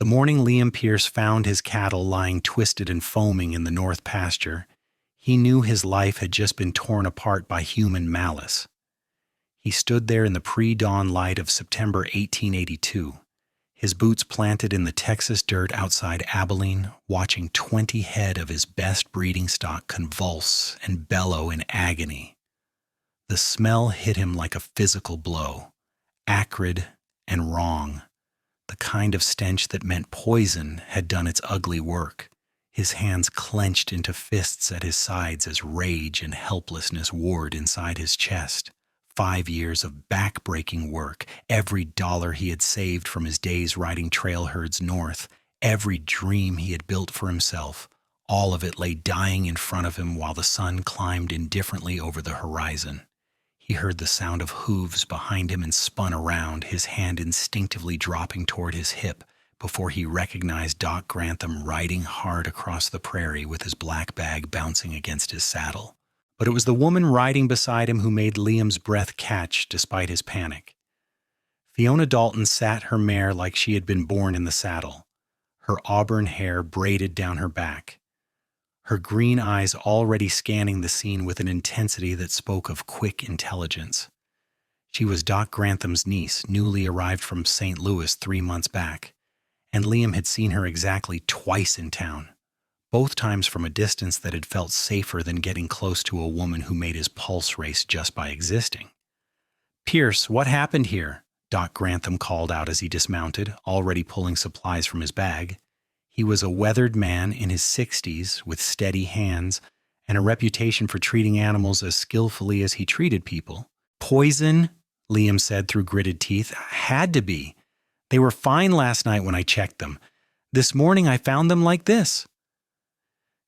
The morning Liam Pierce found his cattle lying twisted and foaming in the north pasture, he knew his life had just been torn apart by human malice. He stood there in the pre-dawn light of September 1882, his boots planted in the Texas dirt outside Abilene, watching 20 head of his best breeding stock convulse and bellow in agony. The smell hit him like a physical blow, acrid and wrong, the kind of stench that meant poison had done its ugly work. His hands clenched into fists at his sides as rage and helplessness warred inside his chest. 5 years of back-breaking work, every dollar he had saved from his days riding trail herds north, every dream he had built for himself, all of it lay dying in front of him while the sun climbed indifferently over the horizon. He heard the sound of hooves behind him and spun around, his hand instinctively dropping toward his hip before he recognized Doc Grantham riding hard across the prairie with his black bag bouncing against his saddle. But it was the woman riding beside him who made Liam's breath catch despite his panic. Fiona Dalton sat her mare like she had been born in the saddle, her auburn hair braided down her back, her green eyes already scanning the scene with an intensity that spoke of quick intelligence. She was Doc Grantham's niece, newly arrived from St. Louis 3 months back, and Liam had seen her exactly twice in town, both times from a distance that had felt safer than getting close to a woman who made his pulse race just by existing. "Pierce, what happened here?" Doc Grantham called out as he dismounted, already pulling supplies from his bag. He was a weathered man in his 60s with steady hands and a reputation for treating animals as skillfully as he treated people. "Poison," Liam said through gritted teeth. "Had to be. They were fine last night when I checked them. This morning I found them like this."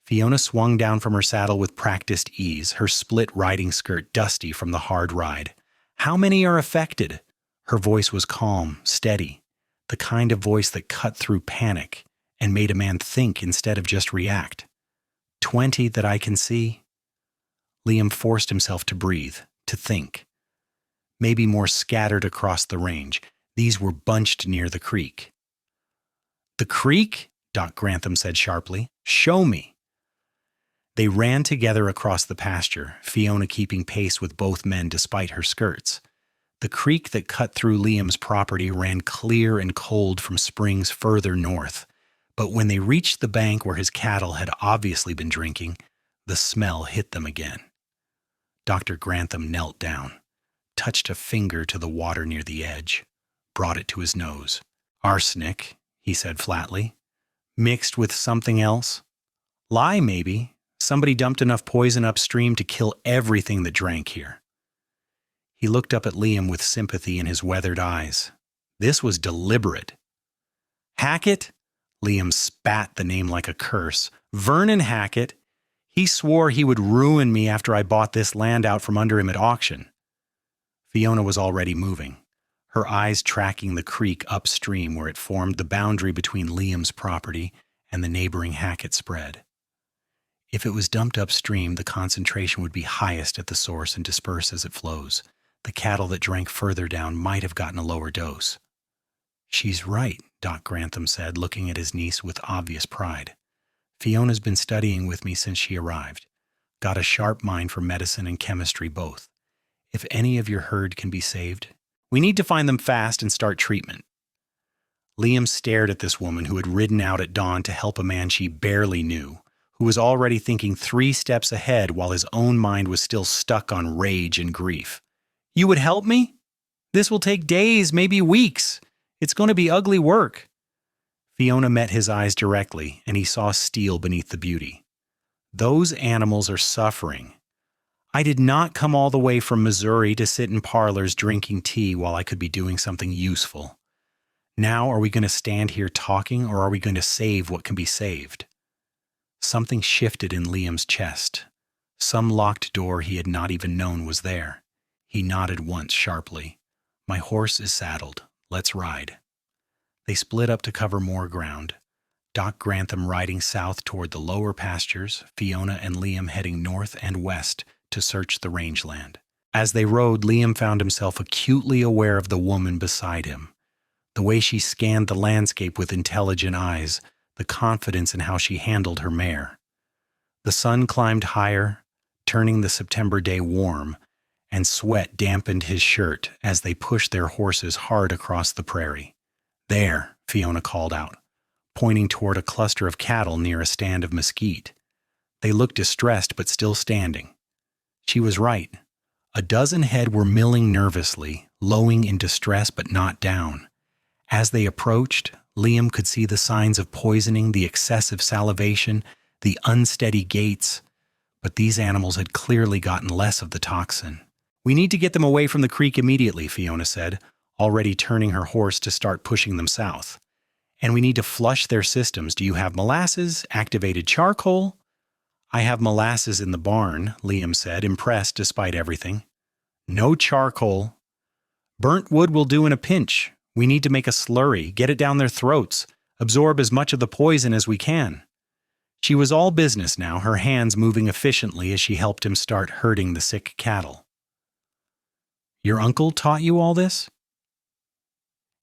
Fiona swung down from her saddle with practiced ease, her split riding skirt dusty from the hard ride. "How many are affected?" Her voice was calm, steady, the kind of voice that cut through panic and made a man think instead of just react. 20 that I can see." Liam forced himself to breathe, to think. Maybe more scattered across the range. These were bunched near the creek. "The creek?" Doc Grantham said sharply. "Show me." They ran together across the pasture, Fiona keeping pace with both men despite her skirts. The creek that cut through Liam's property ran clear and cold from springs further north, but when they reached the bank where his cattle had obviously been drinking, the smell hit them again. Dr. Grantham knelt down, touched a finger to the water near the edge, brought it to his nose. "Arsenic," he said flatly. "Mixed with something else? Lye, maybe. Somebody dumped enough poison upstream to kill everything that drank here." He looked up at Liam with sympathy in his weathered eyes. This was deliberate. "Hackett?" Liam spat the name like a curse. "Vernon Hackett. He swore he would ruin me after I bought this land out from under him at auction." Fiona was already moving, her eyes tracking the creek upstream where it formed the boundary between Liam's property and the neighboring Hackett spread. If it was dumped upstream, the concentration would be highest at the source and disperse as it flows. The cattle that drank further down might have gotten a lower dose. "She's right," Doc Grantham said, looking at his niece with obvious pride. "Fiona's been studying with me since she arrived. Got a sharp mind for medicine and chemistry both. If any of your herd can be saved, we need to find them fast and start treatment." Liam stared at this woman who had ridden out at dawn to help a man she barely knew, who was already thinking 3 steps ahead while his own mind was still stuck on rage and grief. "You would help me? This will take days, maybe weeks. It's going to be ugly work." Fiona met his eyes directly, and he saw steel beneath the beauty. "Those animals are suffering. I did not come all the way from Missouri to sit in parlors drinking tea while I could be doing something useful. Now are we going to stand here talking, or are we going to save what can be saved?" Something shifted in Liam's chest. Some locked door he had not even known was there. He nodded once sharply. "My horse is saddled. Let's ride." They split up to cover more ground, Doc Grantham riding south toward the lower pastures, Fiona and Liam heading north and west to search the rangeland. As they rode, Liam found himself acutely aware of the woman beside him. The way she scanned the landscape with intelligent eyes, the confidence in how she handled her mare. The sun climbed higher, turning the September day warm, and sweat dampened his shirt as they pushed their horses hard across the prairie. "There," Fiona called out, pointing toward a cluster of cattle near a stand of mesquite. They looked distressed but still standing. She was right. A dozen head were milling nervously, lowing in distress but not down. As they approached, Liam could see the signs of poisoning, the excessive salivation, the unsteady gaits, but these animals had clearly gotten less of the toxin. "We need to get them away from the creek immediately," Fiona said, already turning her horse to start pushing them south. "And we need to flush their systems. Do you have molasses, activated charcoal?" "I have molasses in the barn," Liam said, impressed despite everything. "No charcoal. Burnt wood will do in a pinch. We need to make a slurry, get it down their throats, absorb as much of the poison as we can." She was all business now, her hands moving efficiently as she helped him start herding the sick cattle. "Your uncle taught you all this?"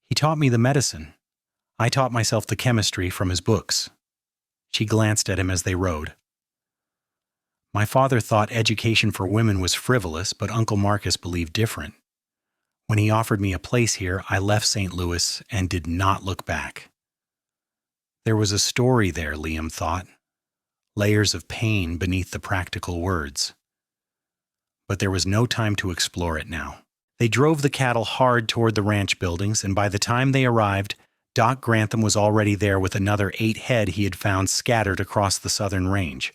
"He taught me the medicine. I taught myself the chemistry from his books." She glanced at him as they rode. "My father thought education for women was frivolous, but Uncle Marcus believed different. When he offered me a place here, I left St. Louis and did not look back." There was a story there, Liam thought. Layers of pain beneath the practical words. But there was no time to explore it now. They drove the cattle hard toward the ranch buildings, and by the time they arrived, Doc Grantham was already there with another 8 head he had found scattered across the southern range.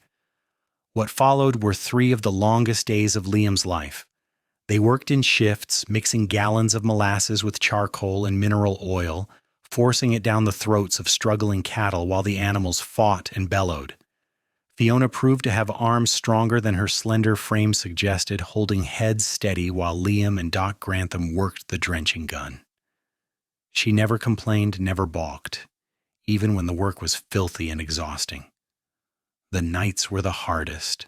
What followed were 3 of the longest days of Liam's life. They worked in shifts, mixing gallons of molasses with charcoal and mineral oil, forcing it down the throats of struggling cattle while the animals fought and bellowed. Fiona proved to have arms stronger than her slender frame suggested, holding heads steady while Liam and Doc Grantham worked the drenching gun. She never complained, never balked, even when the work was filthy and exhausting. The nights were the hardest.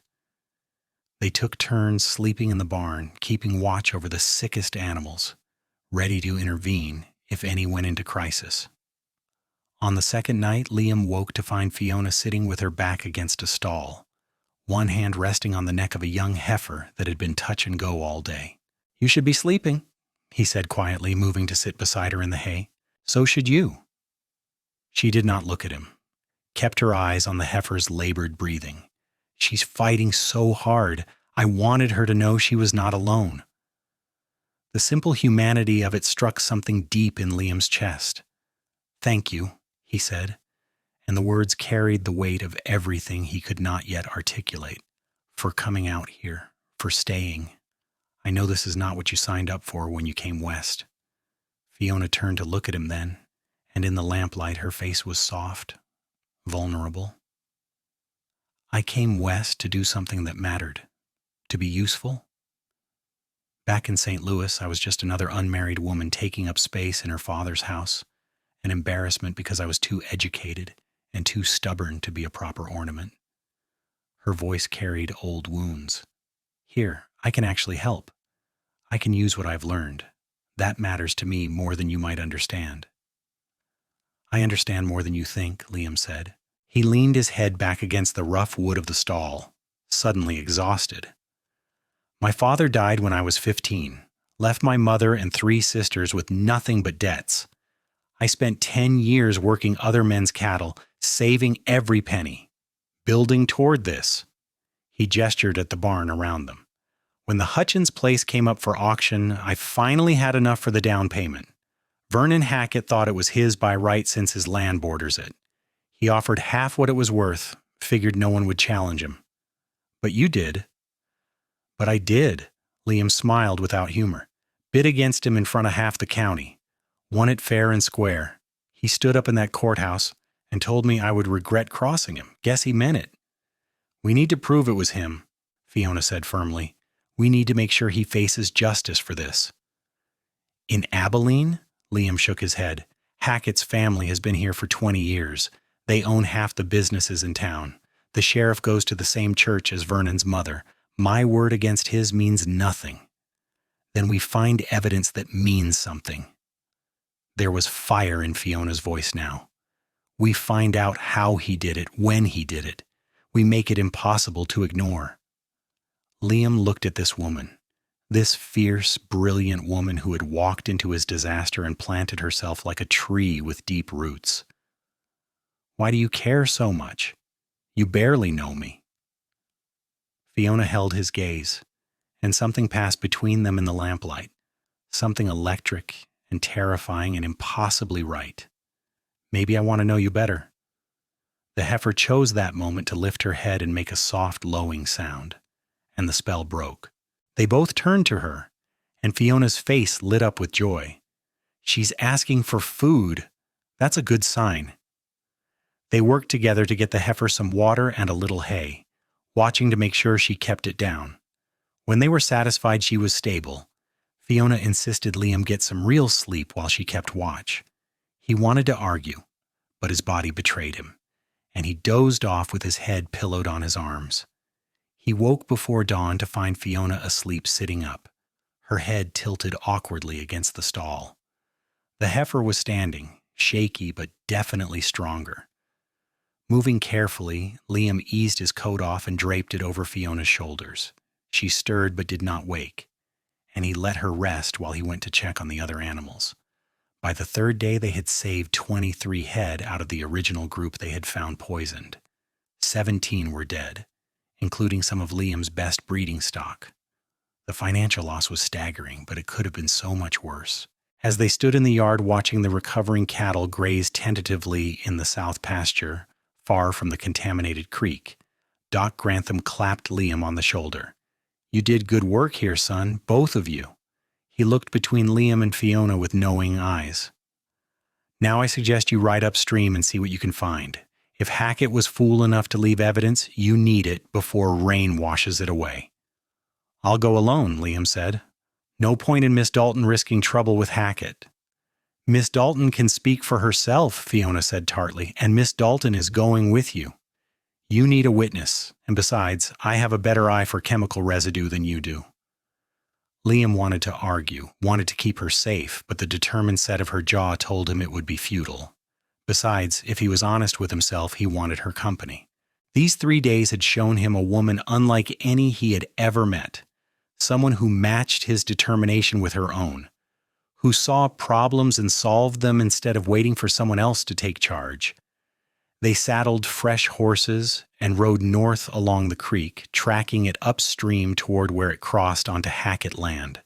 They took turns sleeping in the barn, keeping watch over the sickest animals, ready to intervene if any went into crisis. On the second night, Liam woke to find Fiona sitting with her back against a stall, one hand resting on the neck of a young heifer that had been touch and go all day. "You should be sleeping," he said quietly, moving to sit beside her in the hay. "So should you." She did not look at him, kept her eyes on the heifer's labored breathing. "She's fighting so hard. I wanted her to know she was not alone." The simple humanity of it struck something deep in Liam's chest. "Thank you," he said, and the words carried the weight of everything he could not yet articulate. "For coming out here, for staying. I know this is not what you signed up for when you came west." Fiona turned to look at him then, and in the lamplight her face was soft, vulnerable. "I came west to do something that mattered, to be useful. Back in St. Louis, I was just another unmarried woman taking up space in her father's house, an embarrassment because I was too educated and too stubborn to be a proper ornament." Her voice carried old wounds. "Here, I can actually help. I can use what I've learned. That matters to me more than you might understand." "I understand more than you think," Liam said. He leaned his head back against the rough wood of the stall, suddenly exhausted. "My father died when I was 15, left my mother and 3 sisters with nothing but debts. I spent 10 years working other men's cattle, saving every penny, building toward this." He gestured at the barn around them. "When the Hutchins place came up for auction, I finally had enough for the down payment. Vernon Hackett thought it was his by right since his land borders it. He offered half what it was worth, figured no one would challenge him. But you did." "But I did." Liam smiled without humor. "Bid against him in front of half the county. Won it fair and square. He stood up in that courthouse and told me I would regret crossing him. Guess he meant it." "We need to prove it was him," Fiona said firmly. "We need to make sure he faces justice for this." "In Abilene?" Liam shook his head. "Hackett's family has been here for 20 years. They own half the businesses in town. The sheriff goes to the same church as Vernon's mother. My word against his means nothing." "Then we find evidence that means something." There was fire in Fiona's voice now. "We find out how he did it, when he did it. We make it impossible to ignore." Liam looked at this woman, this fierce, brilliant woman who had walked into his disaster and planted herself like a tree with deep roots. "Why do you care so much? You barely know me." Fiona held his gaze, and something passed between them in the lamplight, something electric and terrifying and impossibly right. "Maybe I want to know you better." The heifer chose that moment to lift her head and make a soft, lowing sound, and the spell broke. They both turned to her, and Fiona's face lit up with joy. "She's asking for food. That's a good sign." They worked together to get the heifer some water and a little hay, watching to make sure she kept it down. When they were satisfied she was stable, Fiona insisted Liam get some real sleep while she kept watch. He wanted to argue, but his body betrayed him, and he dozed off with his head pillowed on his arms. He woke before dawn to find Fiona asleep sitting up, her head tilted awkwardly against the stall. The heifer was standing, shaky but definitely stronger. Moving carefully, Liam eased his coat off and draped it over Fiona's shoulders. She stirred but did not wake, and he let her rest while he went to check on the other animals. By the third day, they had saved 23 head out of the original group they had found poisoned. 17 were dead, including some of Liam's best breeding stock. The financial loss was staggering, but it could have been so much worse. As they stood in the yard watching the recovering cattle graze tentatively in the south pasture, far from the contaminated creek, Doc Grantham clapped Liam on the shoulder. "You did good work here, son, both of you." He looked between Liam and Fiona with knowing eyes. "Now I suggest you ride upstream and see what you can find. If Hackett was fool enough to leave evidence, you need it before rain washes it away." "I'll go alone," Liam said. "No point in Miss Dalton risking trouble with Hackett." "Miss Dalton can speak for herself," Fiona said tartly, "and Miss Dalton is going with you. You need a witness, and besides, I have a better eye for chemical residue than you do." Liam wanted to argue, wanted to keep her safe, but the determined set of her jaw told him it would be futile. Besides, if he was honest with himself, he wanted her company. These 3 days had shown him a woman unlike any he had ever met, someone who matched his determination with her own, who saw problems and solved them instead of waiting for someone else to take charge. They saddled fresh horses and rode north along the creek, tracking it upstream toward where it crossed onto Hackett land.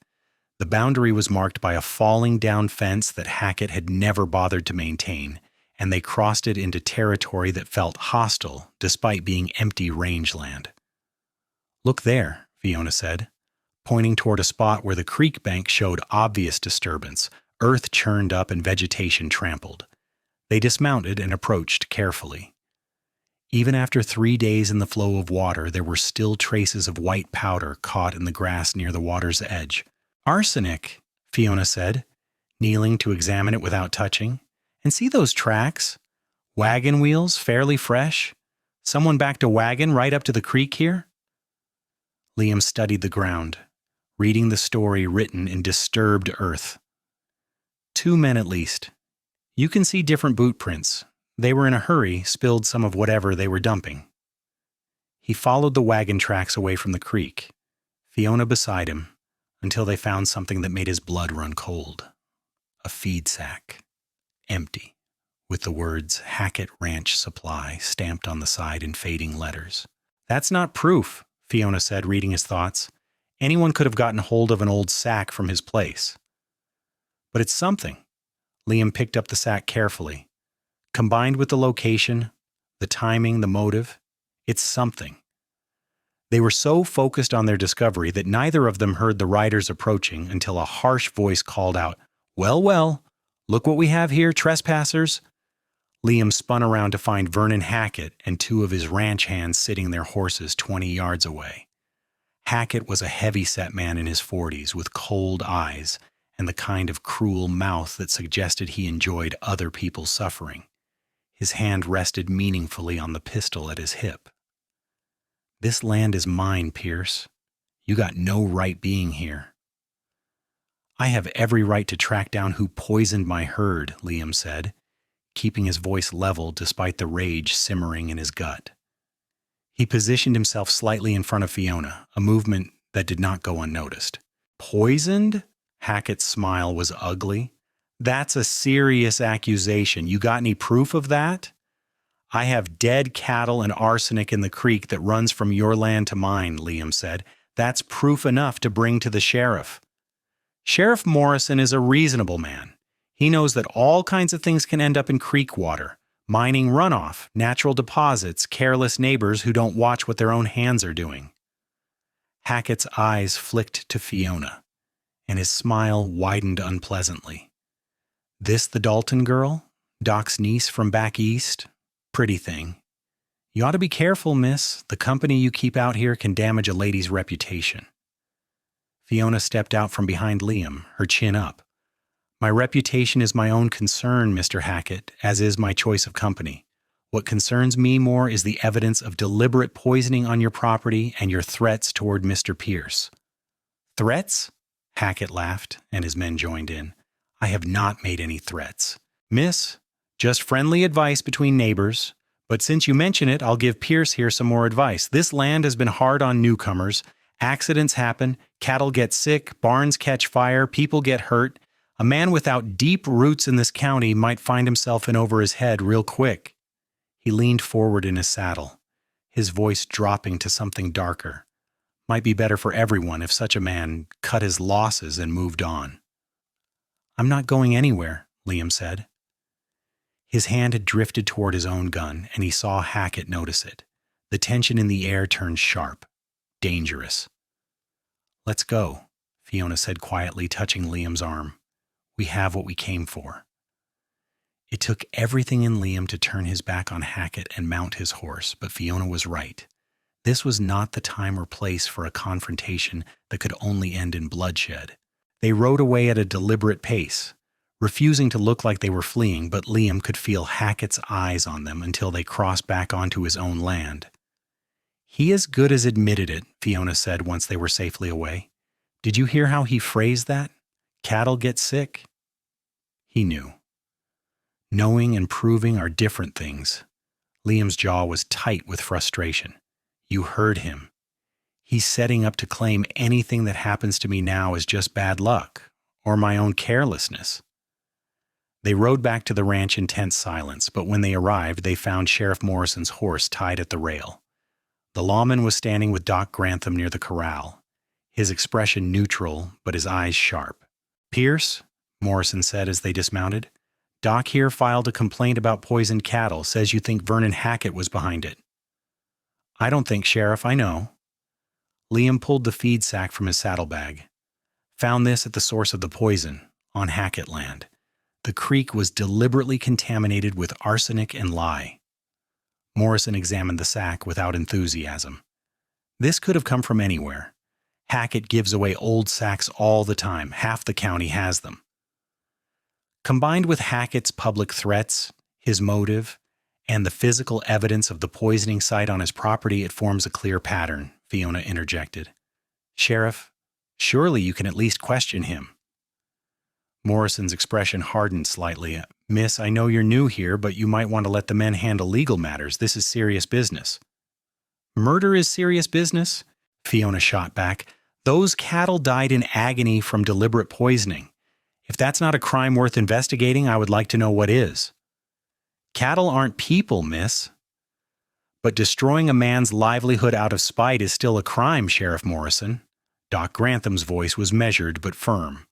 The boundary was marked by a falling down fence that Hackett had never bothered to maintain, and they crossed it into territory that felt hostile despite being empty rangeland. "Look there," Fiona said, pointing toward a spot where the creek bank showed obvious disturbance, earth churned up and vegetation trampled. They dismounted and approached carefully. Even after 3 days in the flow of water, there were still traces of white powder caught in the grass near the water's edge. "Arsenic," Fiona said, kneeling to examine it without touching. "And see those tracks? Wagon wheels, fairly fresh. Someone backed a wagon right up to the creek here." Liam studied the ground, reading the story written in disturbed earth. 2 men at least. You can see different boot prints. They were in a hurry, spilled some of whatever they were dumping. He followed the wagon tracks away from the creek, Fiona beside him, until they found something that made his blood run cold. A feed sack. Empty, with the words Hackett Ranch Supply stamped on the side in fading letters. "That's not proof," Fiona said, reading his thoughts. "Anyone could have gotten hold of an old sack from his place." "But it's something." Liam picked up the sack carefully. "Combined with the location, the timing, the motive, it's something." They were so focused on their discovery that neither of them heard the riders approaching until a harsh voice called out, "Well, well, look what we have here, trespassers." Liam spun around to find Vernon Hackett and 2 of his ranch hands sitting their horses 20 yards away. Hackett was a heavy-set man in his 40s with cold eyes and the kind of cruel mouth that suggested he enjoyed other people's suffering. His hand rested meaningfully on the pistol at his hip. "This land is mine, Pierce. You got no right being here." I have every right to track down who poisoned my herd, Liam said, keeping his voice level despite the rage simmering in his gut. He positioned himself slightly in front of Fiona, a movement that did not go unnoticed. Poisoned? Hackett's smile was ugly. That's a serious accusation. You got any proof of that? I have dead cattle and arsenic in the creek that runs from your land to mine, Liam said. That's proof enough to bring to the sheriff. Sheriff Morrison is a reasonable man. He knows that all kinds of things can end up in creek water. Mining runoff, natural deposits, careless neighbors who don't watch what their own hands are doing. Hackett's eyes flicked to Fiona, and his smile widened unpleasantly. This the Dalton girl? Doc's niece from back east? Pretty thing. You ought to be careful, miss. The company you keep out here can damage a lady's reputation. Fiona stepped out from behind Liam, her chin up. My reputation is my own concern, Mr. Hackett, as is my choice of company. What concerns me more is the evidence of deliberate poisoning on your property and your threats toward Mr. Pierce. Threats? Hackett laughed, and his men joined in. I have not made any threats. Miss, just friendly advice between neighbors. But since you mention it, I'll give Pierce here some more advice. This land has been hard on newcomers. Accidents happen, cattle get sick, barns catch fire, people get hurt. A man without deep roots in this county might find himself in over his head real quick. He leaned forward in his saddle, his voice dropping to something darker. Might be better for everyone if such a man cut his losses and moved on. I'm not going anywhere, Liam said. His hand had drifted toward his own gun, and he saw Hackett notice it. The tension in the air turned sharp, dangerous. Let's go, Fiona said quietly, touching Liam's arm. We have what we came for. It took everything in Liam to turn his back on Hackett and mount his horse, but Fiona was right. This was not the time or place for a confrontation that could only end in bloodshed. They rode away at a deliberate pace, refusing to look like they were fleeing, but Liam could feel Hackett's eyes on them until they crossed back onto his own land. He as good as admitted it, Fiona said once they were safely away. Did you hear how he phrased that? Cattle get sick? He knew. Knowing and proving are different things. Liam's jaw was tight with frustration. You heard him. He's setting up to claim anything that happens to me now is just bad luck, or my own carelessness. They rode back to the ranch in tense silence, but when they arrived, they found Sheriff Morrison's horse tied at the rail. The lawman was standing with Doc Grantham near the corral, his expression neutral, but his eyes sharp. Pierce, Morrison said as they dismounted, Doc here filed a complaint about poisoned cattle, says you think Vernon Hackett was behind it. I don't think, Sheriff, I know. Liam pulled the feed sack from his saddlebag. Found this at the source of the poison, on Hackett land. The creek was deliberately contaminated with arsenic and lye. Morrison examined the sack without enthusiasm. This could have come from anywhere. Hackett gives away old sacks all the time. Half the county has them. Combined with Hackett's public threats, his motive, and the physical evidence of the poisoning site on his property, it forms a clear pattern, Fiona interjected. Sheriff, surely you can at least question him. Morrison's expression hardened slightly. Miss, I know you're new here, but you might want to let the men handle legal matters. This is serious business. Murder is serious business? Fiona shot back. Those cattle died in agony from deliberate poisoning. If that's not a crime worth investigating, I would like to know what is. Cattle aren't people, miss. But destroying a man's livelihood out of spite is still a crime, Sheriff Morrison. Doc Grantham's voice was measured but firm.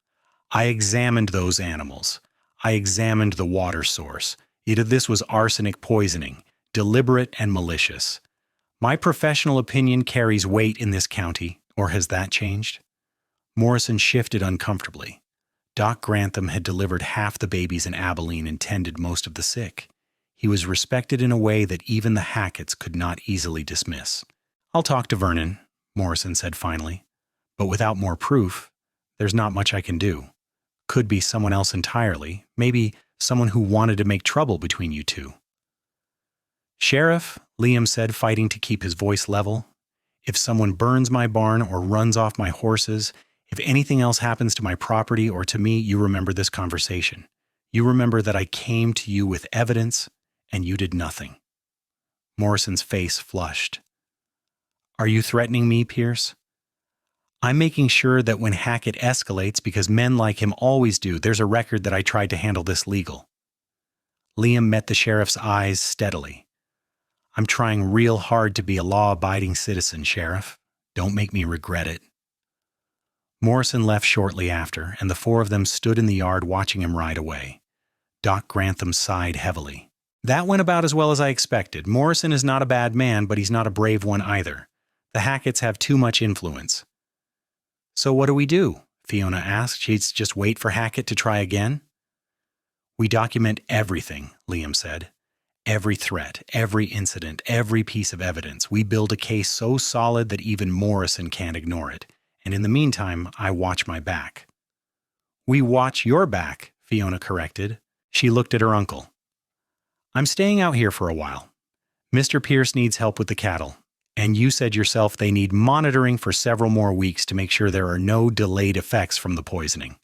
I examined those animals. I examined the water source. This was arsenic poisoning, deliberate and malicious. My professional opinion carries weight in this county, or has that changed? Morrison shifted uncomfortably. Doc Grantham had delivered half the babies in Abilene and tended most of the sick. He was respected in a way that even the Hacketts could not easily dismiss. I'll talk to Vernon, Morrison said finally. But without more proof, there's not much I can do. Could be someone else entirely, maybe someone who wanted to make trouble between you two. Sheriff, Liam said, fighting to keep his voice level, if someone burns my barn or runs off my horses, If anything else happens to my property or to me, you remember this conversation. You remember that I came to you with evidence, and you did nothing." Morrison's face flushed. "Are you threatening me, Pierce?" "I'm making sure that when Hackett escalates, because men like him always do, there's a record that I tried to handle this legal." Liam met the sheriff's eyes steadily. "I'm trying real hard to be a law-abiding citizen, Sheriff. Don't make me regret it." Morrison left shortly after, and the four of them stood in the yard watching him ride away. Doc Grantham sighed heavily. "That went about as well as I expected. Morrison is not a bad man, but he's not a brave one either. The Hacketts have too much influence." "So what do we do?" Fiona asked. "She'd just wait for Hackett to try again?" "We document everything," Liam said. "Every threat, every incident, every piece of evidence. We build a case so solid that even Morrison can't ignore it. And in the meantime, I watch my back." "We watch your back," Fiona corrected. She looked at her uncle. "I'm staying out here for a while. Mr. Pierce needs help with the cattle. And you said yourself they need monitoring for several more weeks to make sure there are no delayed effects from the poisoning."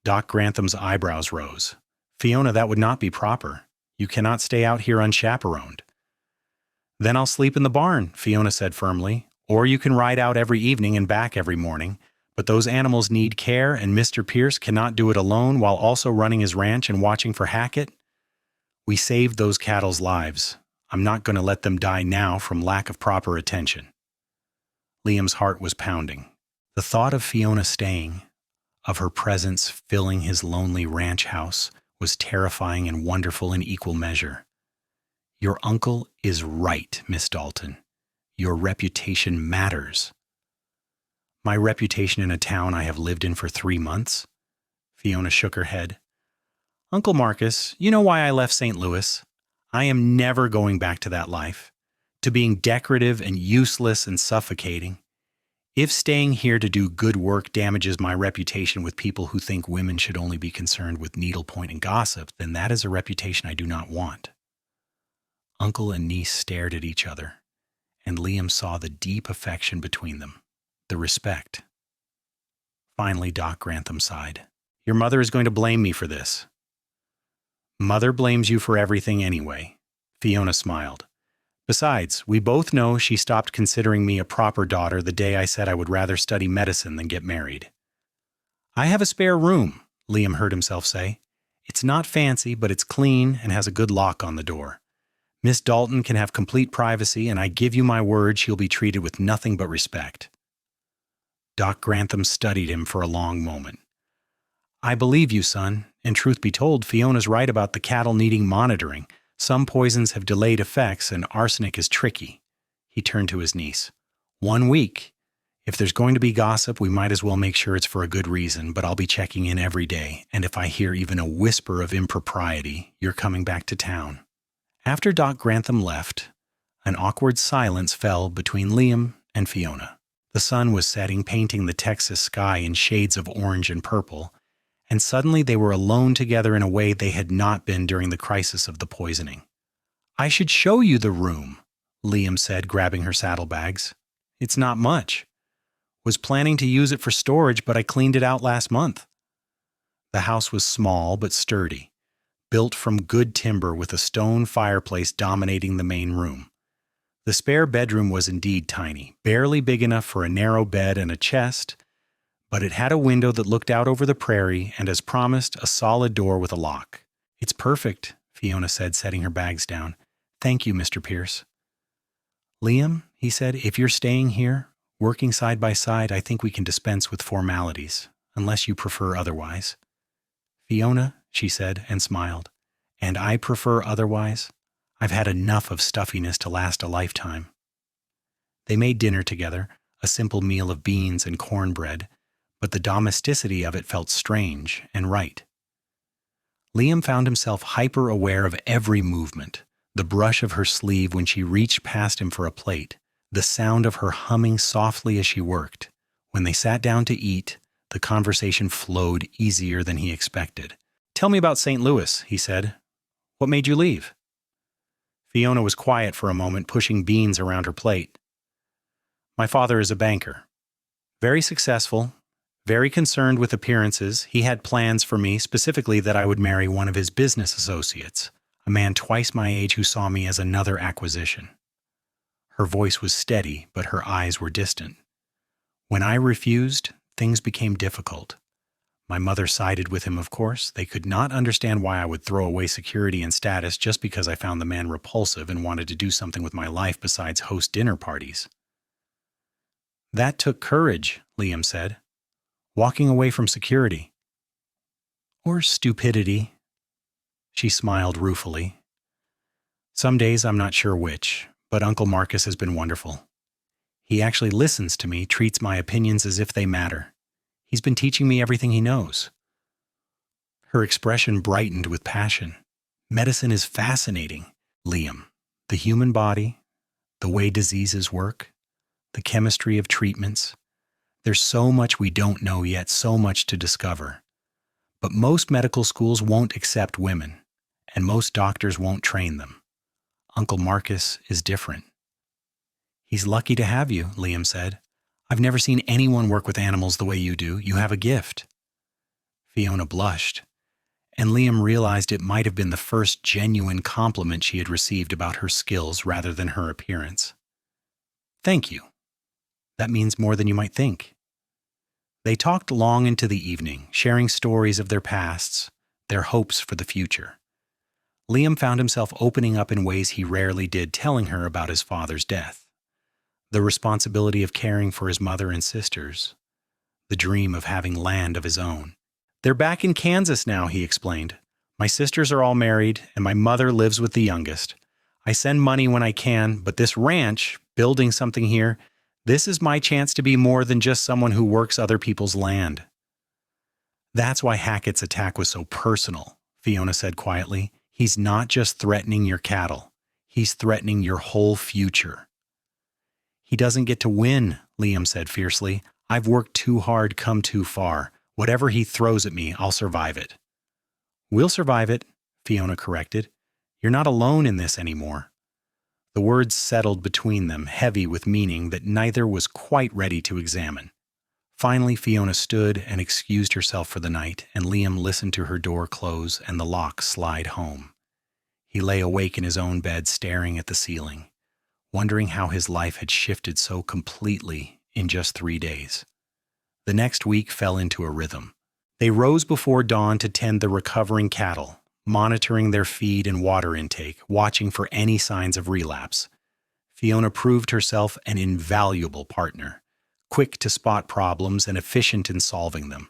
Doc Grantham's eyebrows rose. "Fiona, that would not be proper. You cannot stay out here unchaperoned." "Then I'll sleep in the barn," Fiona said firmly. "Or you can ride out every evening and back every morning. But those animals need care, and Mr. Pierce cannot do it alone while also running his ranch and watching for Hackett. We saved those cattle's lives. I'm not going to let them die now from lack of proper attention." Liam's heart was pounding. The thought of Fiona staying, of her presence filling his lonely ranch house, was terrifying and wonderful in equal measure. "Your uncle is right, Miss Dalton. Your reputation matters." "My reputation in a town I have lived in for 3 months?" Fiona shook her head. "Uncle Marcus, you know why I left St. Louis. I am never going back to that life, to being decorative and useless and suffocating. If staying here to do good work damages my reputation with people who think women should only be concerned with needlepoint and gossip, then that is a reputation I do not want." Uncle and niece stared at each other, and Liam saw the deep affection between them, the respect. Finally, Doc Grantham sighed. "Your mother is going to blame me for this." "Mother blames you for everything anyway." Fiona smiled. "Besides, we both know she stopped considering me a proper daughter the day I said I would rather study medicine than get married." "I have a spare room," Liam heard himself say. "It's not fancy, but it's clean and has a good lock on the door. Miss Dalton can have complete privacy, and I give you my word she'll be treated with nothing but respect." Doc Grantham studied him for a long moment. "I believe you, son, and truth be told, Fiona's right about the cattle needing monitoring. Some poisons have delayed effects, and arsenic is tricky." He turned to his niece. 1 week. If there's going to be gossip, we might as well make sure it's for a good reason, but I'll be checking in every day, and if I hear even a whisper of impropriety, you're coming back to town." After Doc Grantham left, an awkward silence fell between Liam and Fiona. The sun was setting, painting the Texas sky in shades of orange and purple, and suddenly they were alone together in a way they had not been during the crisis of the poisoning. "I should show you the room," Liam said, grabbing her saddlebags. "It's not much. Was planning to use it for storage, but I cleaned it out last month." The house was small but sturdy, built from good timber with a stone fireplace dominating the main room. The spare bedroom was indeed tiny, barely big enough for a narrow bed and a chest, but it had a window that looked out over the prairie and, as promised, a solid door with a lock. "It's perfect," Fiona said, setting her bags down. "Thank you, Mr. Pierce." "Liam," he said, "if you're staying here, working side by side, I think we can dispense with formalities, unless you prefer otherwise." "Fiona," she said, and smiled, "and I prefer otherwise. I've had enough of stuffiness to last a lifetime." They made dinner together, a simple meal of beans and cornbread, but the domesticity of it felt strange and right. Liam found himself hyper-aware of every movement, the brush of her sleeve when she reached past him for a plate, the sound of her humming softly as she worked. When they sat down to eat, the conversation flowed easier than he expected. "Tell me about St. Louis," he said. "What made you leave?" Fiona was quiet for a moment, pushing beans around her plate. "My father is a banker. Very successful, Very concerned with appearances, he had plans for me, specifically that I would marry one of his business associates, a man twice my age who saw me as another acquisition. Her voice was steady, but her eyes were distant. When I refused, things became difficult. My mother sided with him, of course. They could not understand why I would throw away security and status just because I found the man repulsive and wanted to do something with my life besides host dinner parties. That took courage, Liam said. Walking away from security. Or stupidity. She smiled ruefully. Some days I'm not sure which, but Uncle Marcus has been wonderful. He actually listens to me, treats my opinions as if they matter. He's been teaching me everything he knows. Her expression brightened with passion. Medicine is fascinating, Liam. The human body, the way diseases work, the chemistry of treatments. There's so much we don't know yet, so much to discover. But most medical schools won't accept women, and most doctors won't train them. Uncle Marcus is different. He's lucky to have you, Liam said. I've never seen anyone work with animals the way you do. You have a gift. Fiona blushed, and Liam realized it might have been the first genuine compliment she had received about her skills rather than her appearance. Thank you. That means more than you might think. They talked long into the evening, sharing stories of their pasts, their hopes for the future. Liam found himself opening up in ways he rarely did, telling her about his father's death, the responsibility of caring for his mother and sisters, the dream of having land of his own. They're back in Kansas now, he explained. My sisters are all married, and my mother lives with the youngest. I send money when I can, but this ranch, building something here, this is my chance to be more than just someone who works other people's land. That's why Hackett's attack was so personal, Fiona said quietly. He's not just threatening your cattle. He's threatening your whole future. He doesn't get to win, Liam said fiercely. I've worked too hard, come too far. Whatever he throws at me, I'll survive it. We'll survive it, Fiona corrected. You're not alone in this anymore. The words settled between them, heavy with meaning that neither was quite ready to examine. Finally, Fiona stood and excused herself for the night, and Liam listened to her door close and the lock slide home. He lay awake in his own bed, staring at the ceiling, wondering how his life had shifted so completely in just 3 days. The next week fell into a rhythm. They rose before dawn to tend the recovering cattle, monitoring their feed and water intake, watching for any signs of relapse. Fiona proved herself an invaluable partner, quick to spot problems and efficient in solving them.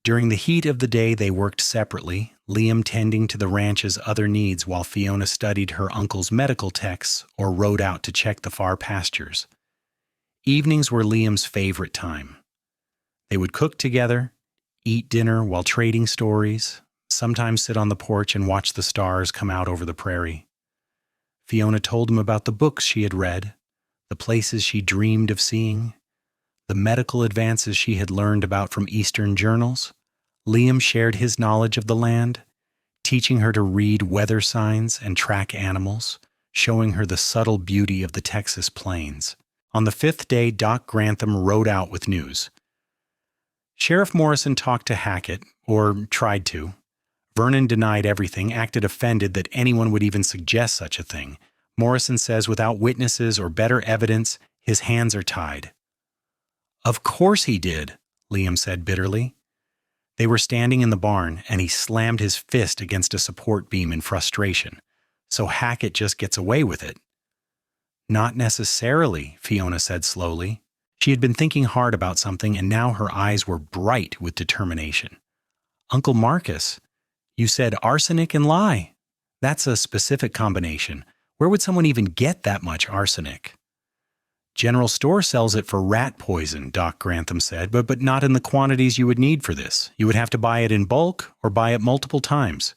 During the heat of the day, they worked separately, Liam tending to the ranch's other needs while Fiona studied her uncle's medical texts or rode out to check the far pastures. Evenings were Liam's favorite time. They would cook together, eat dinner while trading stories, sometimes sit on the porch and watch the stars come out over the prairie. Fiona told him about the books she had read, the places she dreamed of seeing, the medical advances she had learned about from Eastern journals. Liam shared his knowledge of the land, teaching her to read weather signs and track animals, showing her the subtle beauty of the Texas plains. On the 5th day, Doc Grantham rode out with news. Sheriff Morrison talked to Hackett, or tried to. Vernon denied everything, acted offended that anyone would even suggest such a thing. Morrison says without witnesses or better evidence, his hands are tied. Of course he did, Liam said bitterly. They were standing in the barn, and he slammed his fist against a support beam in frustration. So Hackett just gets away with it. Not necessarily, Fiona said slowly. She had been thinking hard about something, and now her eyes were bright with determination. Uncle Marcus, you said arsenic and lye. That's a specific combination. Where would someone even get that much arsenic? General Store sells it for rat poison, Doc Grantham said, but not in the quantities you would need for this. You would have to buy it in bulk or buy it multiple times.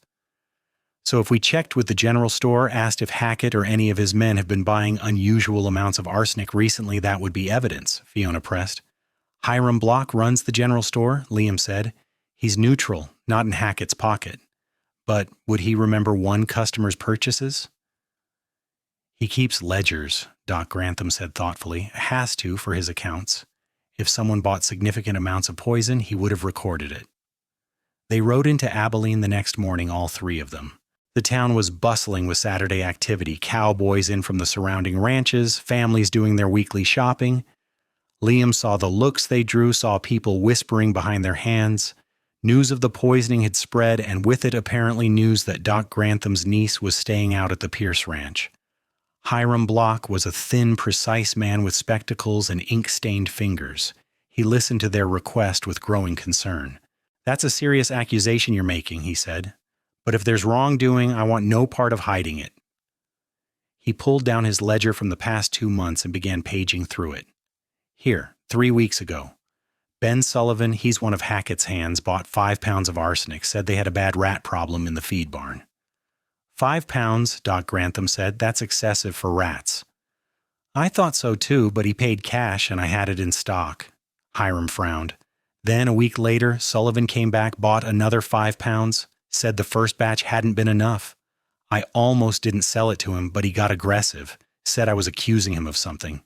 So if we checked with the General Store, asked if Hackett or any of his men have been buying unusual amounts of arsenic recently, that would be evidence, Fiona pressed. Hiram Block runs the General Store, Liam said. He's neutral, not in Hackett's pocket. But would he remember one customer's purchases? He keeps ledgers, Doc Grantham said thoughtfully. Has to for his accounts. If someone bought significant amounts of poison, he would have recorded it. They rode into Abilene the next morning, all three of them. The town was bustling with Saturday activity, cowboys in from the surrounding ranches, families doing their weekly shopping. Liam saw the looks they drew, saw people whispering behind their hands. News of the poisoning had spread, and with it apparently news that Doc Grantham's niece was staying out at the Pierce Ranch. Hiram Block was a thin, precise man with spectacles and ink-stained fingers. He listened to their request with growing concern. "That's a serious accusation you're making," he said. "But if there's wrongdoing, I want no part of hiding it." He pulled down his ledger from the past 2 months and began paging through it. "Here, 3 weeks ago. Ben Sullivan, he's one of Hackett's hands, bought 5 pounds of arsenic, said they had a bad rat problem in the feed barn." 5 pounds, Doc Grantham said. "That's excessive for rats." "I thought so too, but he paid cash and I had it in stock." Hiram frowned. Then, a week later, Sullivan came back, bought another 5 pounds, said the first batch hadn't been enough. I almost didn't sell it to him, but he got aggressive, said I was accusing him of something.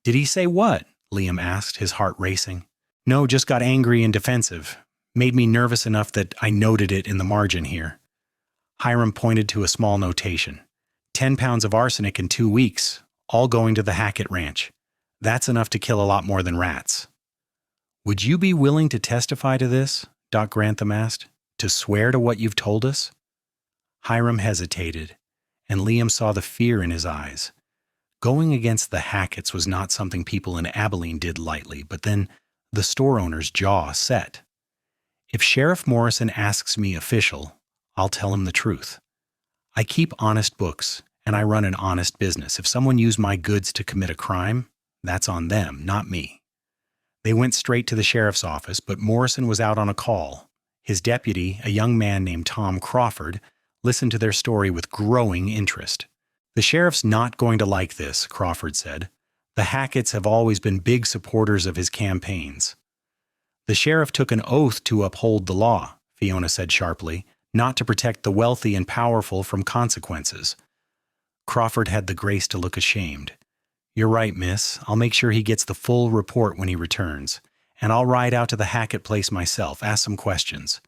"Did he say what?" Liam asked, his heart racing. "No, just got angry and defensive. Made me nervous enough that I noted it in the margin here." Hiram pointed to a small notation. 10 pounds of arsenic in 2 weeks, all going to the Hackett Ranch. That's enough to kill a lot more than rats. "Would you be willing to testify to this?" Doc Grantham asked. "To swear to what you've told us?" Hiram hesitated, and Liam saw the fear in his eyes. Going against the Hacketts was not something people in Abilene did lightly, but then the store owner's jaw set. "If Sheriff Morrison asks me official, I'll tell him the truth. I keep honest books, and I run an honest business. If someone used my goods to commit a crime, that's on them, not me." They went straight to the sheriff's office, but Morrison was out on a call. His deputy, a young man named Tom Crawford, listened to their story with growing interest. "The sheriff's not going to like this," Crawford said. "The Hacketts have always been big supporters of his campaigns." "The sheriff took an oath to uphold the law," Fiona said sharply, "not to protect the wealthy and powerful from consequences." Crawford had the grace to look ashamed. "You're right, miss. I'll make sure he gets the full report when he returns. And I'll ride out to the Hackett place myself, ask some questions."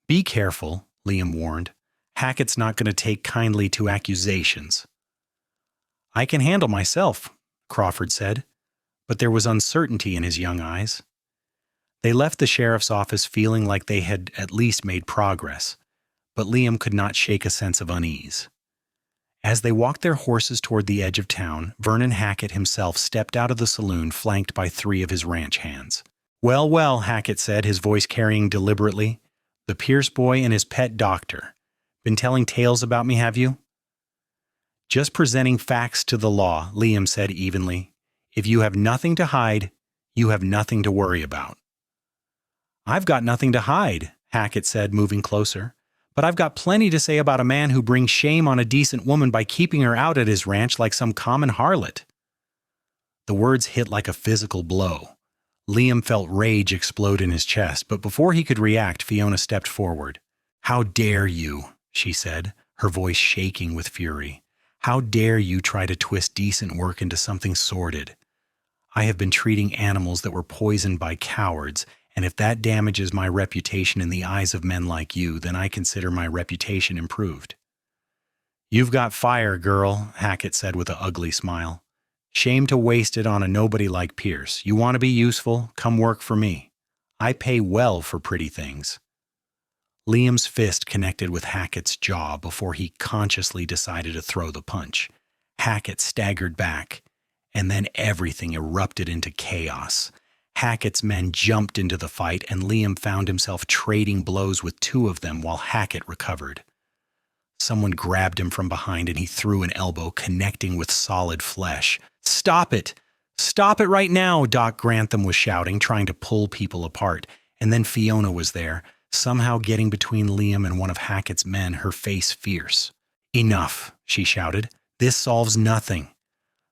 "Be careful," Liam warned. "Hackett's not going to take kindly to accusations." "I can handle myself," Crawford said, but there was uncertainty in his young eyes. They left the sheriff's office feeling like they had at least made progress, but Liam could not shake a sense of unease. As they walked their horses toward the edge of town, Vernon Hackett himself stepped out of the saloon, flanked by 3 of his ranch hands. "Well, well," Hackett said, his voice carrying deliberately. "The Pierce boy and his pet doctor. Been telling tales about me, have you?" "Just presenting facts to the law," Liam said evenly. "If you have nothing to hide, you have nothing to worry about." "I've got nothing to hide," Hackett said, moving closer. "But I've got plenty to say about a man who brings shame on a decent woman by keeping her out at his ranch like some common harlot." The words hit like a physical blow. Liam felt rage explode in his chest, but before he could react, Fiona stepped forward. "How dare you," she said, her voice shaking with fury. "How dare you try to twist decent work into something sordid? I have been treating animals that were poisoned by cowards, and if that damages my reputation in the eyes of men like you, then I consider my reputation improved." "You've got fire, girl," Hackett said with an ugly smile. "Shame to waste it on a nobody like Pierce. You want to be useful? Come work for me. I pay well for pretty things." Liam's fist connected with Hackett's jaw before he consciously decided to throw the punch. Hackett staggered back, and then everything erupted into chaos. Hackett's men jumped into the fight, and Liam found himself trading blows with 2 of them while Hackett recovered. Someone grabbed him from behind, and he threw an elbow, connecting with solid flesh. "Stop it! Stop it right now!" Doc Grantham was shouting, trying to pull people apart. And then Fiona was there, somehow getting between Liam and one of Hackett's men, her face fierce. "Enough," she shouted. "This solves nothing."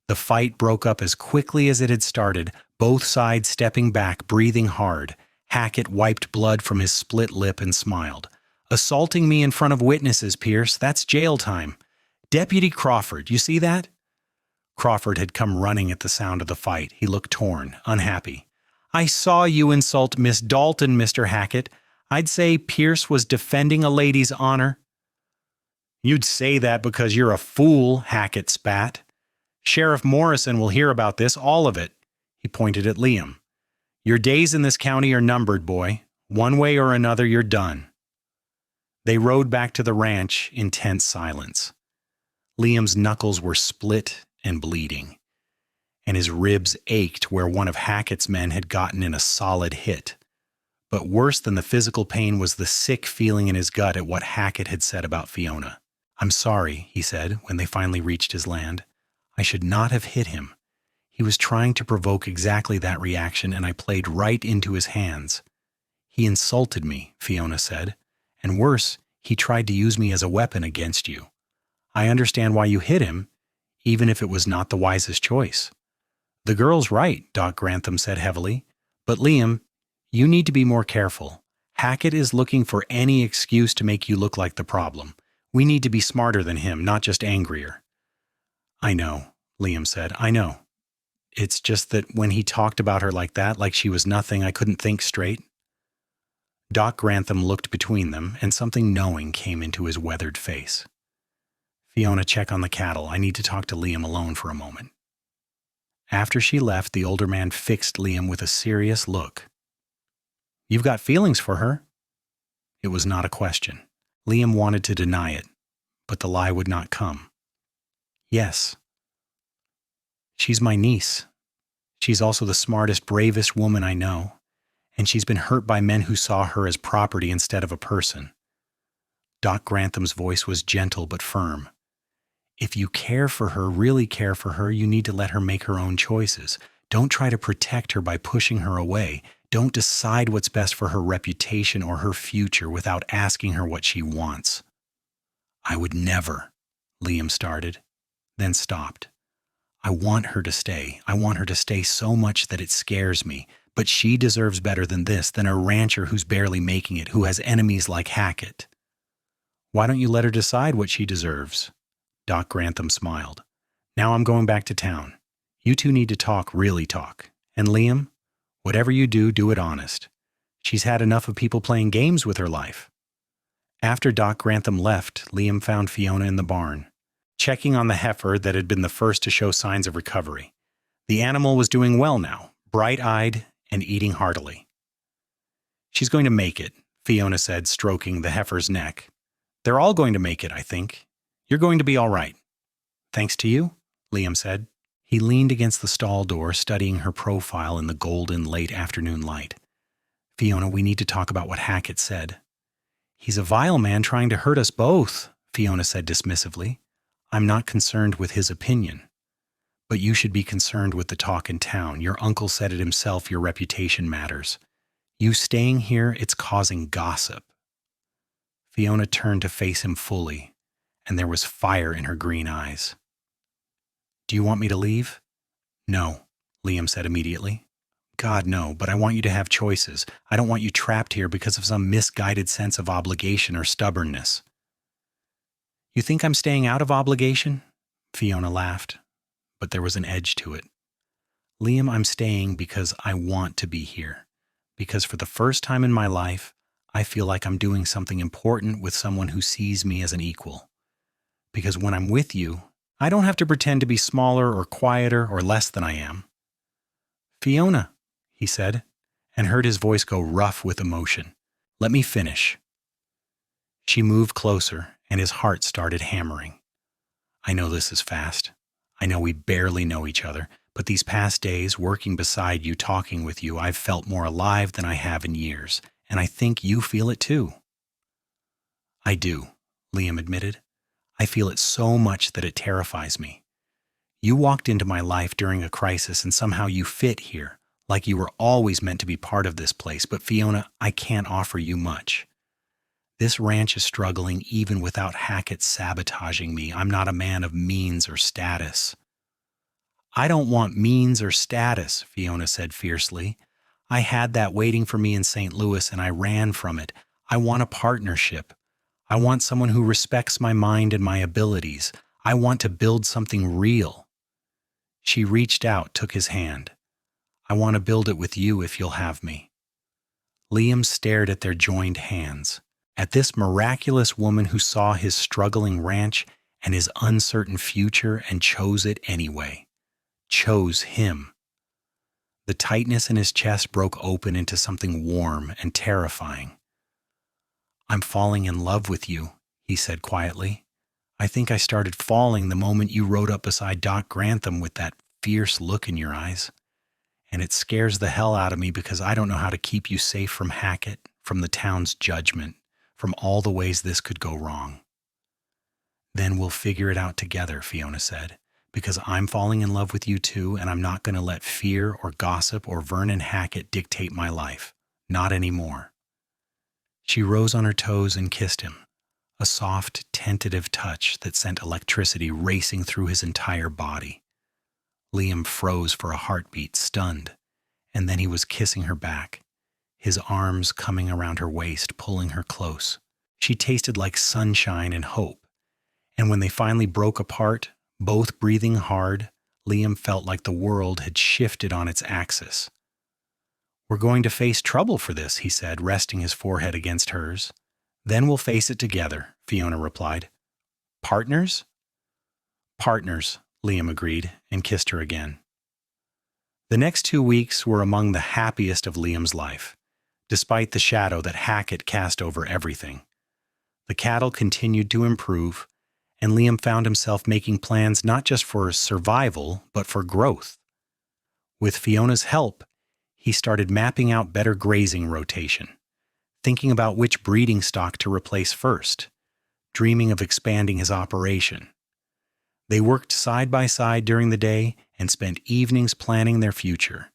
The fight broke up as quickly as it had started, both sides stepping back, breathing hard. Hackett wiped blood from his split lip and smiled. "Assaulting me in front of witnesses, Pierce, that's jail time. Deputy Crawford, you see that?" Crawford had come running at the sound of the fight. He looked torn, unhappy. "I saw you insult Miss Dalton, Mr. Hackett. I'd say Pierce was defending a lady's honor." "You'd say that because you're a fool," Hackett spat. "Sheriff Morrison will hear about this, all of it." He pointed at Liam. "Your days in this county are numbered, boy. One way or another, you're done." They rode back to the ranch in tense silence. Liam's knuckles were split and bleeding, and his ribs ached where one of Hackett's men had gotten in a solid hit. But worse than the physical pain was the sick feeling in his gut at what Hackett had said about Fiona. "I'm sorry," he said when they finally reached his land. "I should not have hit him. He was trying to provoke exactly that reaction, and I played right into his hands." "He insulted me," Fiona said. "And worse, he tried to use me as a weapon against you. I understand why you hit him, even if it was not the wisest choice." "The girl's right," Doc Grantham said heavily. "But Liam, you need to be more careful. Hackett is looking for any excuse to make you look like the problem. We need to be smarter than him, not just angrier." "I know," Liam said. "I know. It's just that when he talked about her like that, like she was nothing, I couldn't think straight." Doc Grantham looked between them, and something knowing came into his weathered face. "Fiona, check on the cattle. I need to talk to Liam alone for a moment." After she left, the older man fixed Liam with a serious look. "You've got feelings for her?" It was not a question. Liam wanted to deny it, but the lie would not come. "Yes. She's my niece. She's also the smartest, bravest woman I know, and she's been hurt by men who saw her as property instead of a person." Doc Grantham's voice was gentle but firm. "If you care for her, really care for her, you need to let her make her own choices. Don't try to protect her by pushing her away. Don't decide what's best for her reputation or her future without asking her what she wants." "I would never," Liam started, then stopped. "I want her to stay. I want her to stay so much that it scares me. But she deserves better than this, than a rancher who's barely making it, who has enemies like Hackett." "Why don't you let her decide what she deserves?" Doc Grantham smiled. "Now I'm going back to town. You two need to talk, really talk. And Liam, whatever you do, do it honest. She's had enough of people playing games with her life." After Doc Grantham left, Liam found Fiona in the barn, checking on the heifer that had been the first to show signs of recovery. The animal was doing well now, bright-eyed and eating heartily. "She's going to make it," Fiona said, stroking the heifer's neck. "They're all going to make it, I think. You're going to be all right." "Thanks to you," Liam said. He leaned against the stall door, studying her profile in the golden late afternoon light. "Fiona, we need to talk about what Hackett said." "He's a vile man trying to hurt us both," Fiona said dismissively. "I'm not concerned with his opinion. But you should be concerned with the talk in town. Your uncle said it himself, your reputation matters. You staying here, it's causing gossip." Fiona turned to face him fully, and there was fire in her green eyes. "Do you want me to leave?" "No," Liam said immediately. "God, no, but I want you to have choices. I don't want you trapped here because of some misguided sense of obligation or stubbornness." "You think I'm staying out of obligation?" Fiona laughed, but there was an edge to it. "Liam, I'm staying because I want to be here. Because for the first time in my life, I feel like I'm doing something important with someone who sees me as an equal. Because when I'm with you, I don't have to pretend to be smaller or quieter or less than I am." "Fiona," he said, and heard his voice go rough with emotion. "Let me finish." She moved closer, and his heart started hammering. "I know this is fast. I know we barely know each other, but these past days, working beside you, talking with you, I've felt more alive than I have in years, and I think you feel it too." "I do," Liam admitted. "I feel it so much that it terrifies me. You walked into my life during a crisis and somehow you fit here, like you were always meant to be part of this place, but Fiona, I can't offer you much. This ranch is struggling even without Hackett sabotaging me. I'm not a man of means or status." "I don't want means or status," Fiona said fiercely. "I had that waiting for me in St. Louis and I ran from it. I want a partnership. I want someone who respects my mind and my abilities. I want to build something real." She reached out, took his hand. I want to build it with you if you'll have me. Liam stared at their joined hands, at this miraculous woman who saw his struggling ranch and his uncertain future and chose it anyway. Chose him. The tightness in his chest broke open into something warm and terrifying. I'm falling in love with you, he said quietly. I think I started falling the moment you rode up beside Doc Grantham with that fierce look in your eyes. And it scares the hell out of me because I don't know how to keep you safe from Hackett, from the town's judgment, from all the ways this could go wrong. Then we'll figure it out together, Fiona said, because I'm falling in love with you too, and I'm not going to let fear or gossip or Vernon Hackett dictate my life. Not anymore. She rose on her toes and kissed him, a soft, tentative touch that sent electricity racing through his entire body. Liam froze for a heartbeat, stunned, and then he was kissing her back, his arms coming around her waist, pulling her close. She tasted like sunshine and hope, and when they finally broke apart, both breathing hard, Liam felt like the world had shifted on its axis. We're going to face trouble for this, he said, resting his forehead against hers. Then we'll face it together, Fiona replied. Partners? Partners, Liam agreed and kissed her again. The next 2 weeks were among the happiest of Liam's life, despite the shadow that Hackett cast over everything. The cattle continued to improve, and Liam found himself making plans not just for survival, but for growth. With Fiona's help, he started mapping out better grazing rotation, thinking about which breeding stock to replace first, dreaming of expanding his operation. They worked side by side during the day and spent evenings planning their future.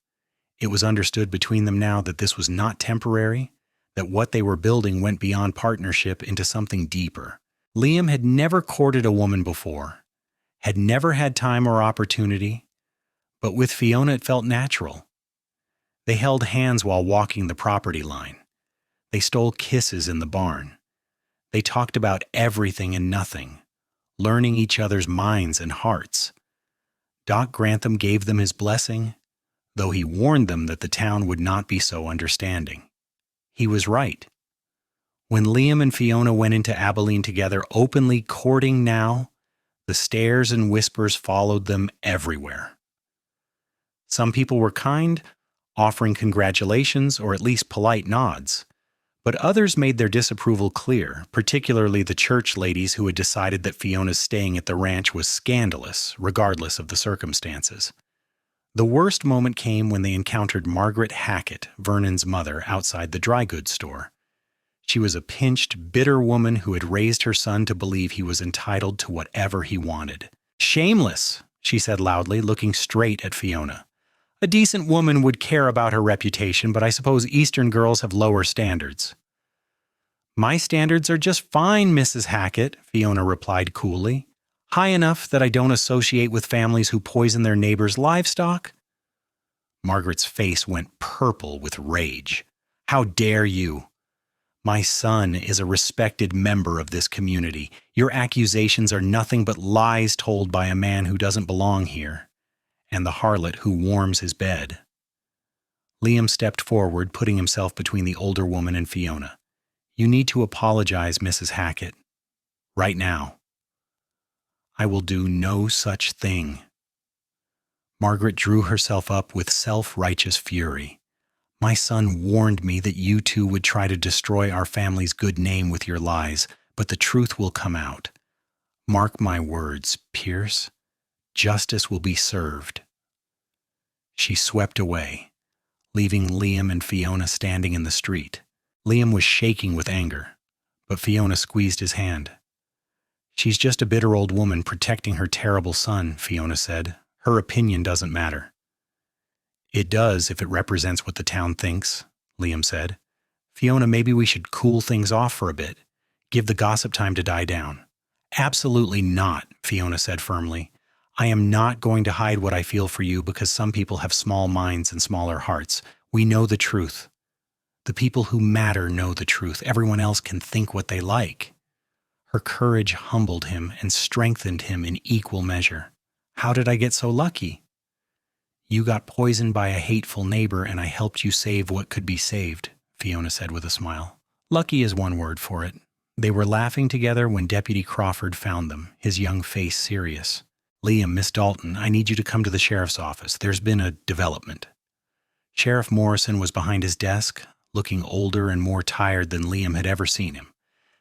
It was understood between them now that this was not temporary, that what they were building went beyond partnership into something deeper. Liam had never courted a woman before, had never had time or opportunity, but with Fiona it felt natural. They held hands while walking the property line. They stole kisses in the barn. They talked about everything and nothing, learning each other's minds and hearts. Doc Grantham gave them his blessing, though he warned them that the town would not be so understanding. He was right. When Liam and Fiona went into Abilene together, openly courting now, the stares and whispers followed them everywhere. Some people were kind, offering congratulations or at least polite nods. But others made their disapproval clear, particularly the church ladies who had decided that Fiona's staying at the ranch was scandalous, regardless of the circumstances. The worst moment came when they encountered Margaret Hackett, Vernon's mother, outside the dry goods store. She was a pinched, bitter woman who had raised her son to believe he was entitled to whatever he wanted. "Shameless," she said loudly, looking straight at Fiona. "A decent woman would care about her reputation, but I suppose Eastern girls have lower standards." "My standards are just fine, Mrs. Hackett," Fiona replied coolly. "High enough that I don't associate with families who poison their neighbors' livestock." Margaret's face went purple with rage. "How dare you? My son is a respected member of this community. Your accusations are nothing but lies told by a man who doesn't belong here, and the harlot who warms his bed." Liam stepped forward, putting himself between the older woman and Fiona. "You need to apologize, Mrs. Hackett. Right now." "I will do no such thing." Margaret drew herself up with self-righteous fury. "My son warned me that you two would try to destroy our family's good name with your lies, but the truth will come out. Mark my words, Pierce. Justice will be served." She swept away, leaving Liam and Fiona standing in the street. Liam was shaking with anger, but Fiona squeezed his hand. "She's just a bitter old woman protecting her terrible son," Fiona said. "Her opinion doesn't matter." "It does if it represents what the town thinks," Liam said. "Fiona, maybe we should cool things off for a bit. Give the gossip time to die down." "Absolutely not," Fiona said firmly. "I am not going to hide what I feel for you because some people have small minds and smaller hearts. We know the truth. The people who matter know the truth. Everyone else can think what they like." Her courage humbled him and strengthened him in equal measure. "How did I get so lucky?" You got poisoned by a hateful neighbor, and I helped you save what could be saved, Fiona said with a smile. Lucky is one word for it. They were laughing together when Deputy Crawford found them, his young face serious. Liam, Miss Dalton, I need you to come to the sheriff's office. There's been a development. Sheriff Morrison was behind his desk, looking older and more tired than Liam had ever seen him.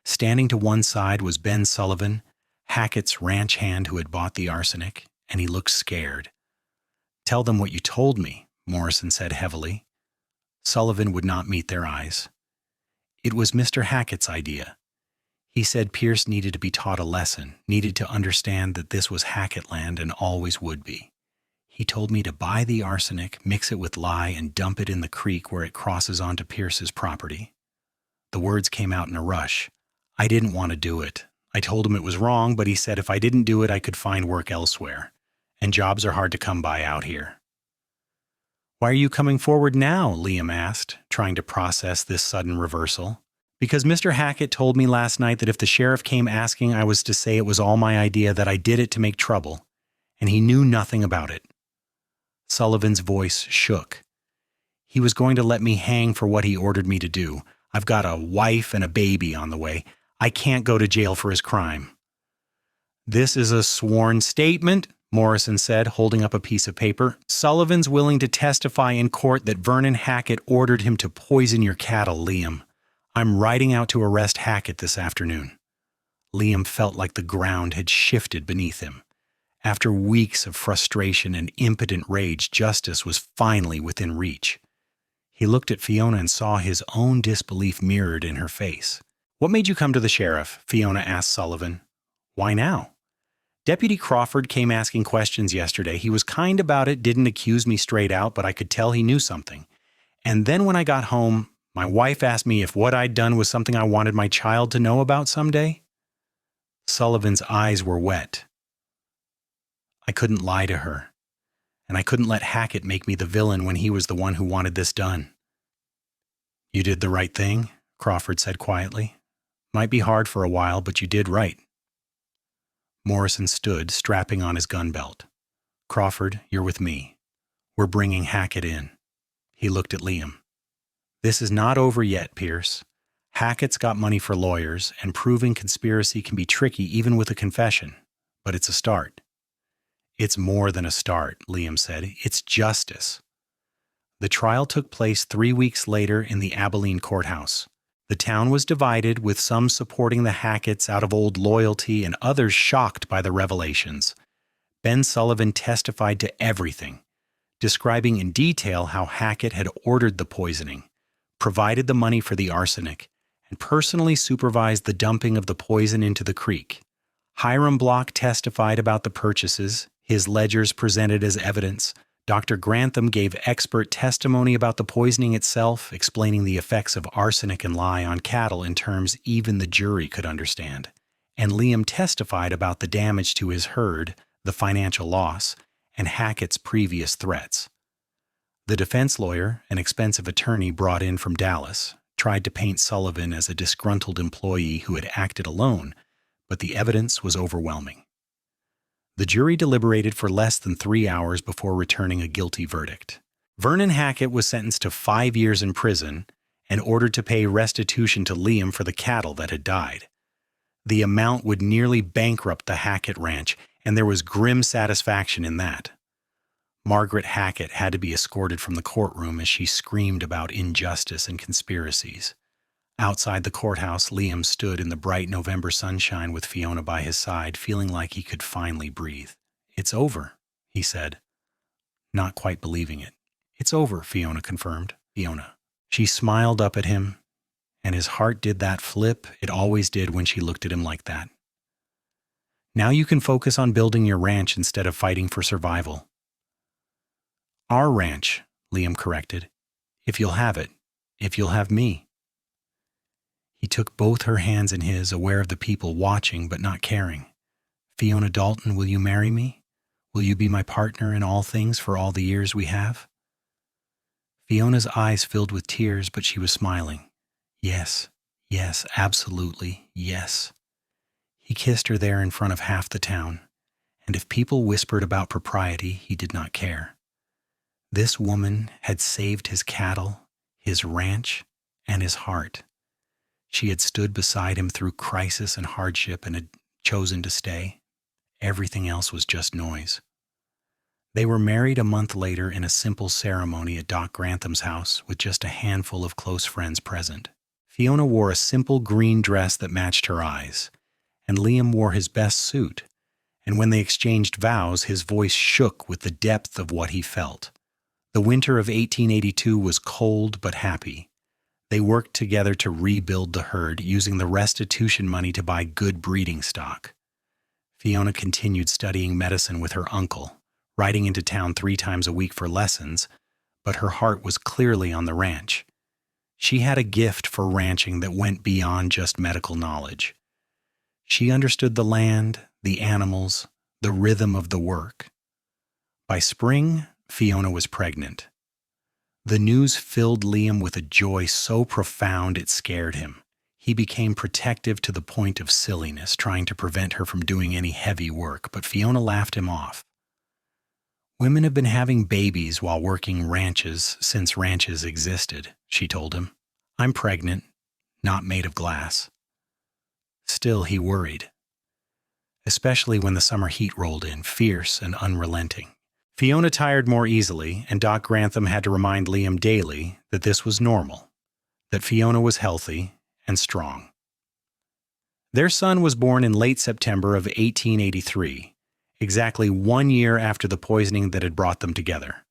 Standing to one side was Ben Sullivan, Hackett's ranch hand who had bought the arsenic, and he looked scared. Tell them what you told me, Morrison said heavily. Sullivan would not meet their eyes. It was Mr. Hackett's idea. He said Pierce needed to be taught a lesson, needed to understand that this was Hackett land and always would be. He told me to buy the arsenic, mix it with lye, and dump it in the creek where it crosses onto Pierce's property. The words came out in a rush. I didn't want to do it. I told him it was wrong, but he said if I didn't do it, I could find work elsewhere. And jobs are hard to come by out here. Why are you coming forward now? Liam asked, trying to process this sudden reversal. Because Mr. Hackett told me last night that if the sheriff came asking, I was to say it was all my idea, that I did it to make trouble, and he knew nothing about it. Sullivan's voice shook. He was going to let me hang for what he ordered me to do. I've got a wife and a baby on the way. I can't go to jail for his crime. This is a sworn statement, Morrison said, holding up a piece of paper. Sullivan's willing to testify in court that Vernon Hackett ordered him to poison your cattle, Liam. I'm riding out to arrest Hackett this afternoon. Liam felt like the ground had shifted beneath him. After weeks of frustration and impotent rage, justice was finally within reach. He looked at Fiona and saw his own disbelief mirrored in her face. What made you come to the sheriff? Fiona asked Sullivan. Why now? Deputy Crawford came asking questions yesterday. He was kind about it, didn't accuse me straight out, but I could tell he knew something. And then when I got home, my wife asked me if what I'd done was something I wanted my child to know about someday. Sullivan's eyes were wet. I couldn't lie to her, and I couldn't let Hackett make me the villain when he was the one who wanted this done. You did the right thing, Crawford said quietly. Might be hard for a while, but you did right. Morrison stood, strapping on his gun belt. Crawford, you're with me. We're bringing Hackett in. He looked at Liam. This is not over yet, Pierce. Hackett's got money for lawyers, and proving conspiracy can be tricky even with a confession, but it's a start. It's more than a start, Liam said. It's justice. The trial took place 3 weeks later in the Abilene courthouse. The town was divided, with some supporting the Hacketts out of old loyalty and others shocked by the revelations. Ben Sullivan testified to everything, describing in detail how Hackett had ordered the poisoning, provided the money for the arsenic, and personally supervised the dumping of the poison into the creek. Hiram Block testified about the purchases, his ledgers presented as evidence. Dr. Grantham gave expert testimony about the poisoning itself, explaining the effects of arsenic and lye on cattle in terms even the jury could understand. And Liam testified about the damage to his herd, the financial loss, and Hackett's previous threats. The defense lawyer, an expensive attorney brought in from Dallas, tried to paint Sullivan as a disgruntled employee who had acted alone, but the evidence was overwhelming. The jury deliberated for less than 3 hours before returning a guilty verdict. Vernon Hackett was sentenced to 5 years in prison and ordered to pay restitution to Liam for the cattle that had died. The amount would nearly bankrupt the Hackett ranch, and there was grim satisfaction in that. Margaret Hackett had to be escorted from the courtroom as she screamed about injustice and conspiracies. Outside the courthouse, Liam stood in the bright November sunshine with Fiona by his side, feeling like he could finally breathe. It's over, he said, not quite believing it. It's over, Fiona confirmed. Fiona. She smiled up at him, and his heart did that flip it always did when she looked at him like that. Now you can focus on building your ranch instead of fighting for survival. Our ranch, Liam corrected. If you'll have it. If you'll have me. He took both her hands in his, aware of the people watching but not caring. Fiona Dalton, will you marry me? Will you be my partner in all things for all the years we have? Fiona's eyes filled with tears, but she was smiling. Yes, yes, absolutely, yes. He kissed her there in front of half the town, and if people whispered about propriety, he did not care. This woman had saved his cattle, his ranch, and his heart. She had stood beside him through crisis and hardship and had chosen to stay. Everything else was just noise. They were married a month later in a simple ceremony at Doc Grantham's house with just a handful of close friends present. Fiona wore a simple green dress that matched her eyes, and Liam wore his best suit, and when they exchanged vows, his voice shook with the depth of what he felt. The winter of 1882 was cold but happy. They worked together to rebuild the herd, using the restitution money to buy good breeding stock. Fiona continued studying medicine with her uncle, riding into town 3 times a week for lessons, but her heart was clearly on the ranch. She had a gift for ranching that went beyond just medical knowledge. She understood the land, the animals, the rhythm of the work. By spring, Fiona was pregnant. The news filled Liam with a joy so profound it scared him. He became protective to the point of silliness, trying to prevent her from doing any heavy work, but Fiona laughed him off. "Women have been having babies while working ranches since ranches existed," she told him. "I'm pregnant, not made of glass." Still, he worried, especially when the summer heat rolled in, fierce and unrelenting. Fiona tired more easily, and Doc Grantham had to remind Liam daily that this was normal, that Fiona was healthy and strong. Their son was born in late September of 1883, exactly 1 year after the poisoning that had brought them together.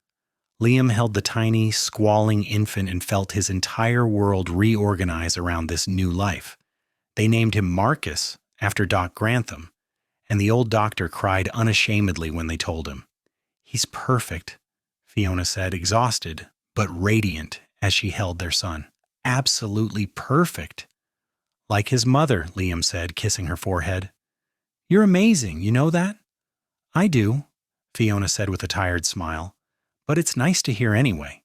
Liam held the tiny, squalling infant and felt his entire world reorganize around this new life. They named him Marcus after Doc Grantham, and the old doctor cried unashamedly when they told him. "He's perfect," Fiona said, exhausted but radiant as she held their son. "Absolutely perfect." "Like his mother," Liam said, kissing her forehead. "You're amazing, you know that?" "I do," Fiona said with a tired smile, "but it's nice to hear anyway."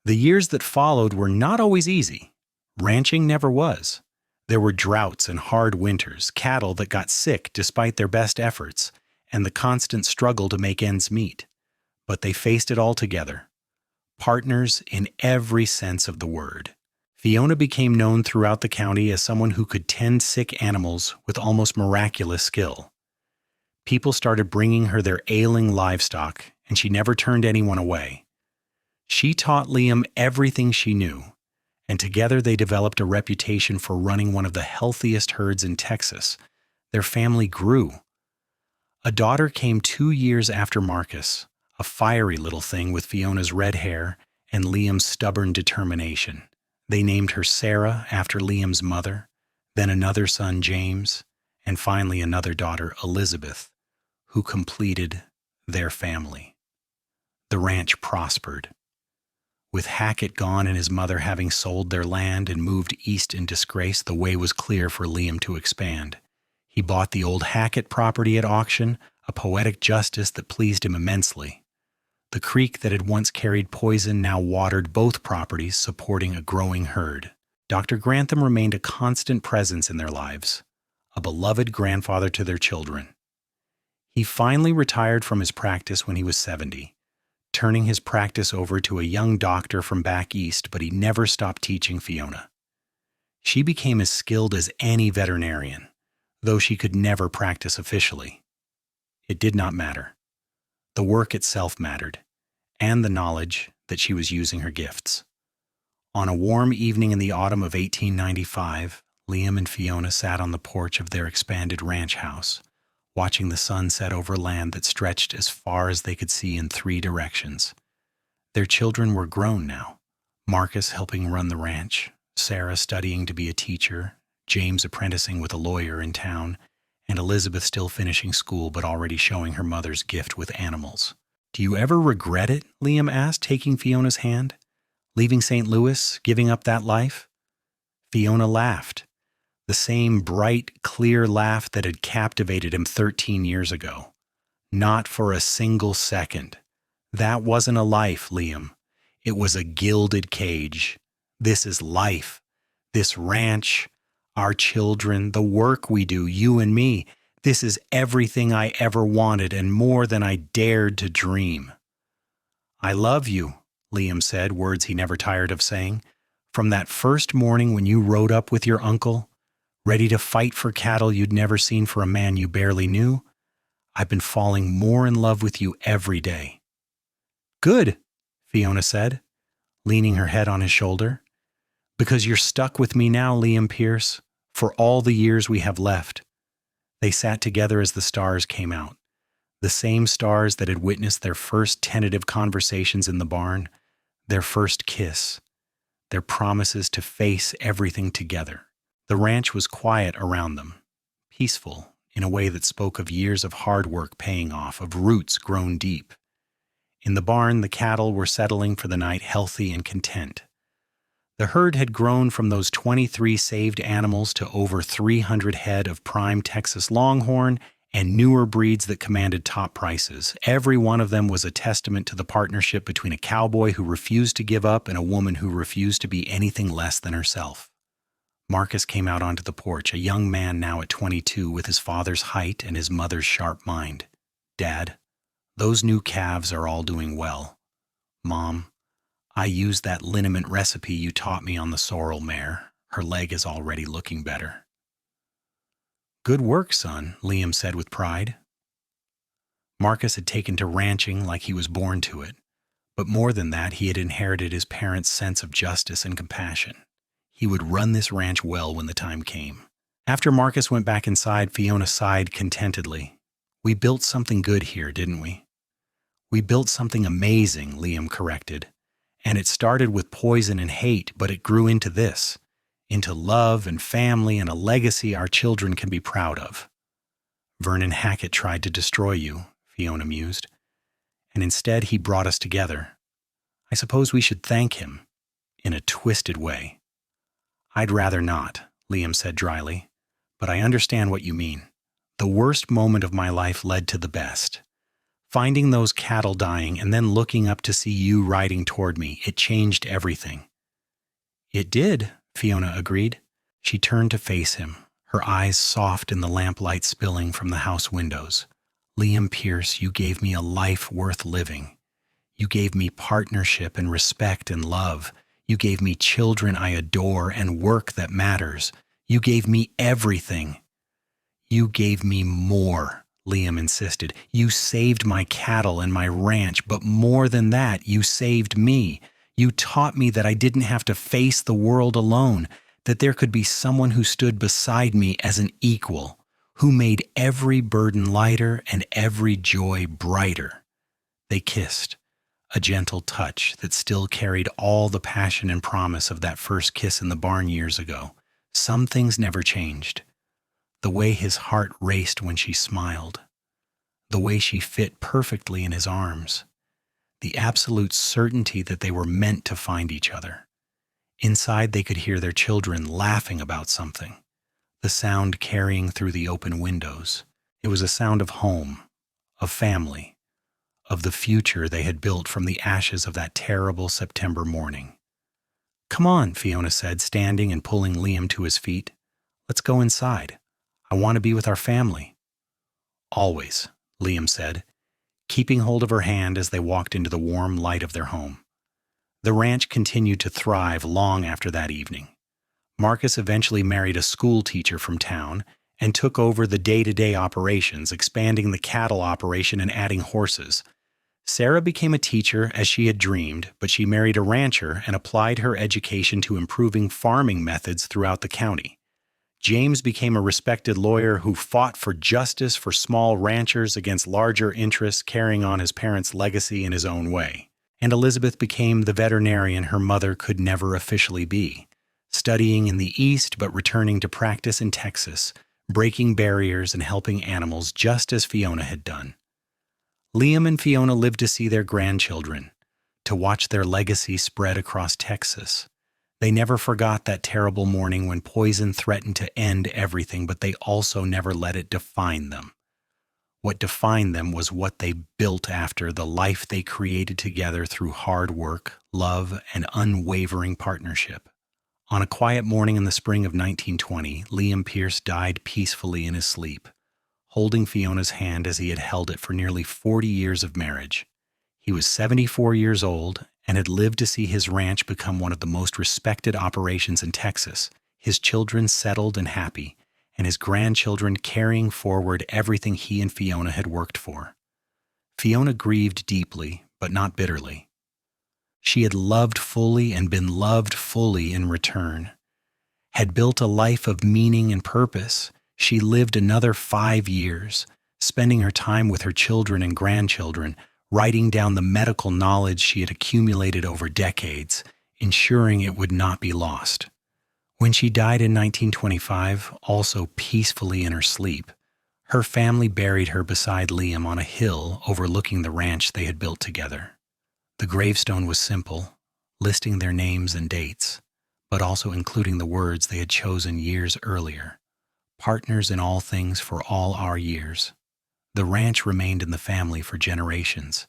The years that followed were not always easy. Ranching never was. There were droughts and hard winters, cattle that got sick despite their best efforts, and the constant struggle to make ends meet. But they faced it all together. Partners in every sense of the word. Fiona became known throughout the county as someone who could tend sick animals with almost miraculous skill. People started bringing her their ailing livestock, and she never turned anyone away. She taught Liam everything she knew, and together they developed a reputation for running one of the healthiest herds in Texas. Their family grew. A daughter came 2 years after Marcus, a fiery little thing with Fiona's red hair and Liam's stubborn determination. They named her Sarah after Liam's mother, then another son, James, and finally another daughter, Elizabeth, who completed their family. The ranch prospered. With Hackett gone and his mother having sold their land and moved east in disgrace, the way was clear for Liam to expand. He bought the old Hackett property at auction, a poetic justice that pleased him immensely. The creek that had once carried poison now watered both properties, supporting a growing herd. Dr. Grantham remained a constant presence in their lives, a beloved grandfather to their children. He finally retired from his practice when he was 70, turning his practice over to a young doctor from back east, but he never stopped teaching Fiona. She became as skilled as any veterinarian, though she could never practice officially. It did not matter. The work itself mattered, and the knowledge that she was using her gifts. On a warm evening in the autumn of 1895, Liam and Fiona sat on the porch of their expanded ranch house, watching the sun set over land that stretched as far as they could see in 3 directions. Their children were grown now, Marcus helping run the ranch, Sarah studying to be a teacher, James apprenticing with a lawyer in town, and Elizabeth still finishing school but already showing her mother's gift with animals. "Do you ever regret it?" Liam asked, taking Fiona's hand. "Leaving St. Louis, giving up that life?" Fiona laughed, the same bright, clear laugh that had captivated him 13 years ago. "Not for a single second. That wasn't a life, Liam. It was a gilded cage. This is life. This ranch, our children, the work we do, you and me. This is everything I ever wanted and more than I dared to dream. I love you, Liam said, words he never tired of saying. From that first morning when you rode up with your uncle, ready to fight for cattle you'd never seen for a man you barely knew, I've been falling more in love with you every day. Good, Fiona said, leaning her head on his shoulder. Because you're stuck with me now, Liam Pierce, for all the years we have left. They sat together as the stars came out, the same stars that had witnessed their first tentative conversations in the barn, their first kiss, their promises to face everything together. The ranch was quiet around them, peaceful in a way that spoke of years of hard work paying off, of roots grown deep. In the barn, the cattle were settling for the night healthy and content. The herd had grown from those 23 saved animals to over 300 head of prime Texas Longhorn and newer breeds that commanded top prices. Every one of them was a testament to the partnership between a cowboy who refused to give up and a woman who refused to be anything less than herself. Marcus came out onto the porch, a young man now at 22 with his father's height and his mother's sharp mind. Dad, those new calves are all doing well. Mom, I used that liniment recipe you taught me on the sorrel mare. Her leg is already looking better. Good work, son, Liam said with pride. Marcus had taken to ranching like he was born to it, but more than that, he had inherited his parents' sense of justice and compassion. He would run this ranch well when the time came. After Marcus went back inside, Fiona sighed contentedly. We built something good here, didn't we? We built something amazing, Liam corrected. And it started with poison and hate, but it grew into this, into love and family and a legacy our children can be proud of. Vernon Hackett tried to destroy you, Fiona mused, and instead he brought us together. I suppose we should thank him, in a twisted way. I'd rather not, Liam said dryly, but I understand what you mean. The worst moment of my life led to the best. Finding those cattle dying and then looking up to see you riding toward me, it changed everything. It did, Fiona agreed. She turned to face him, her eyes soft in the lamplight spilling from the house windows. Liam Pierce, you gave me a life worth living. You gave me partnership and respect and love. You gave me children I adore and work that matters. You gave me everything. You gave me more. Liam insisted. You saved my cattle and my ranch, but more than that, you saved me. You taught me that I didn't have to face the world alone, that there could be someone who stood beside me as an equal, who made every burden lighter and every joy brighter. They kissed, a gentle touch that still carried all the passion and promise of that first kiss in the barn years ago. Some things never changed. The way his heart raced when she smiled, the way she fit perfectly in his arms, the absolute certainty that they were meant to find each other. Inside they could hear their children laughing about something, the sound carrying through the open windows. It was a sound of home, of family, of the future they had built from the ashes of that terrible September morning. Come on, Fiona said, standing and pulling Liam to his feet. Let's go inside. I want to be with our family. Always, Liam said, keeping hold of her hand as they walked into the warm light of their home. The ranch continued to thrive long after that evening. Marcus eventually married a school teacher from town and took over the day-to-day operations, expanding the cattle operation and adding horses. Sarah became a teacher as she had dreamed, but she married a rancher and applied her education to improving farming methods throughout the county. James became a respected lawyer who fought for justice for small ranchers against larger interests, carrying on his parents' legacy in his own way. And Elizabeth became the veterinarian her mother could never officially be, studying in the East but returning to practice in Texas, breaking barriers and helping animals just as Fiona had done. Liam and Fiona lived to see their grandchildren, to watch their legacy spread across Texas. They never forgot that terrible morning when poison threatened to end everything, but they also never let it define them. What defined them was what they built after, the life they created together through hard work, love, and unwavering partnership. On a quiet morning in the spring of 1920, Liam Pierce died peacefully in his sleep, holding Fiona's hand as he had held it for nearly 40 years of marriage. He was 74 years old and had lived to see his ranch become one of the most respected operations in Texas, his children settled and happy, and his grandchildren carrying forward everything he and Fiona had worked for. Fiona grieved deeply, but not bitterly. She had loved fully and been loved fully in return, had built a life of meaning and purpose. She lived another 5 years, spending her time with her children and grandchildren, writing down the medical knowledge she had accumulated over decades, ensuring it would not be lost. When she died in 1925, also peacefully in her sleep, her family buried her beside Liam on a hill overlooking the ranch they had built together. The gravestone was simple, listing their names and dates, but also including the words they had chosen years earlier: partners in all things for all our years. The ranch remained in the family for generations,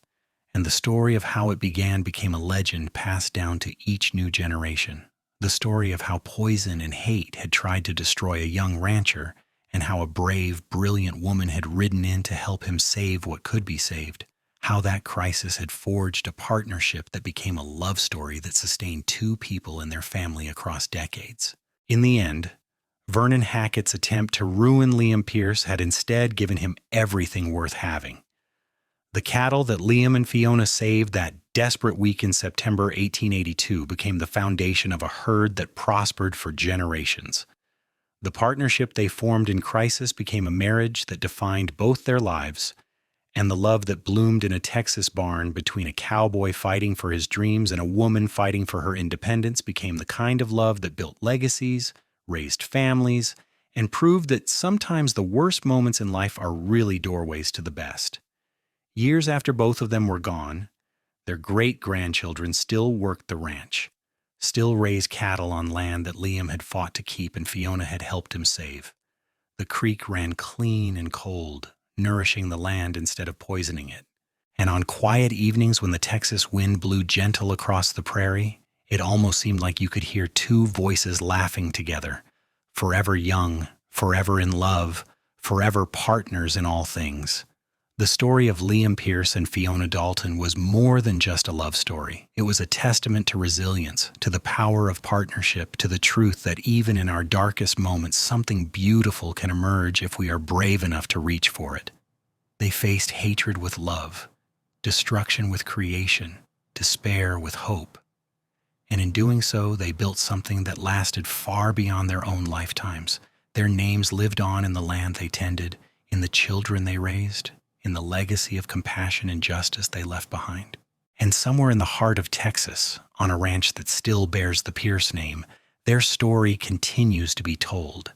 and the story of how it began became a legend passed down to each new generation. The story of how poison and hate had tried to destroy a young rancher, and how a brave, brilliant woman had ridden in to help him save what could be saved. How that crisis had forged a partnership that became a love story that sustained two people and their family across decades. In the end, Vernon Hackett's attempt to ruin Liam Pierce had instead given him everything worth having. The cattle that Liam and Fiona saved that desperate week in September 1882 became the foundation of a herd that prospered for generations. The partnership they formed in crisis became a marriage that defined both their lives, and the love that bloomed in a Texas barn between a cowboy fighting for his dreams and a woman fighting for her independence became the kind of love that built legacies, raised families, and proved that sometimes the worst moments in life are really doorways to the best. Years after both of them were gone, their great-grandchildren still worked the ranch, still raised cattle on land that Liam had fought to keep and Fiona had helped him save. The creek ran clean and cold, nourishing the land instead of poisoning it. And on quiet evenings when the Texas wind blew gentle across the prairie, it almost seemed like you could hear two voices laughing together, forever young, forever in love, forever partners in all things. The story of Liam Pierce and Fiona Dalton was more than just a love story. It was a testament to resilience, to the power of partnership, to the truth that even in our darkest moments, something beautiful can emerge if we are brave enough to reach for it. They faced hatred with love, destruction with creation, despair with hope. And in doing so, they built something that lasted far beyond their own lifetimes. Their names lived on in the land they tended, in the children they raised, in the legacy of compassion and justice they left behind. And somewhere in the heart of Texas, on a ranch that still bears the Pierce name, their story continues to be told.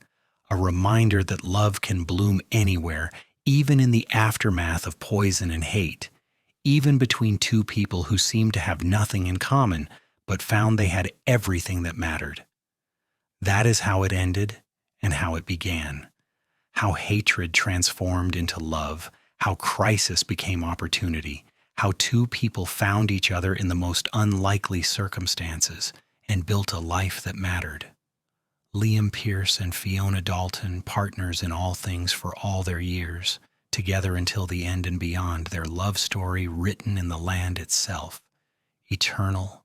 A reminder that love can bloom anywhere, even in the aftermath of poison and hate, even between two people who seemed to have nothing in common, but found they had everything that mattered. That is how it ended and how it began. How hatred transformed into love, how crisis became opportunity, how two people found each other in the most unlikely circumstances and built a life that mattered. Liam Pierce and Fiona Dalton, partners in all things for all their years, together until the end and beyond, their love story written in the land itself, eternal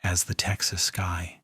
as the Texas sky.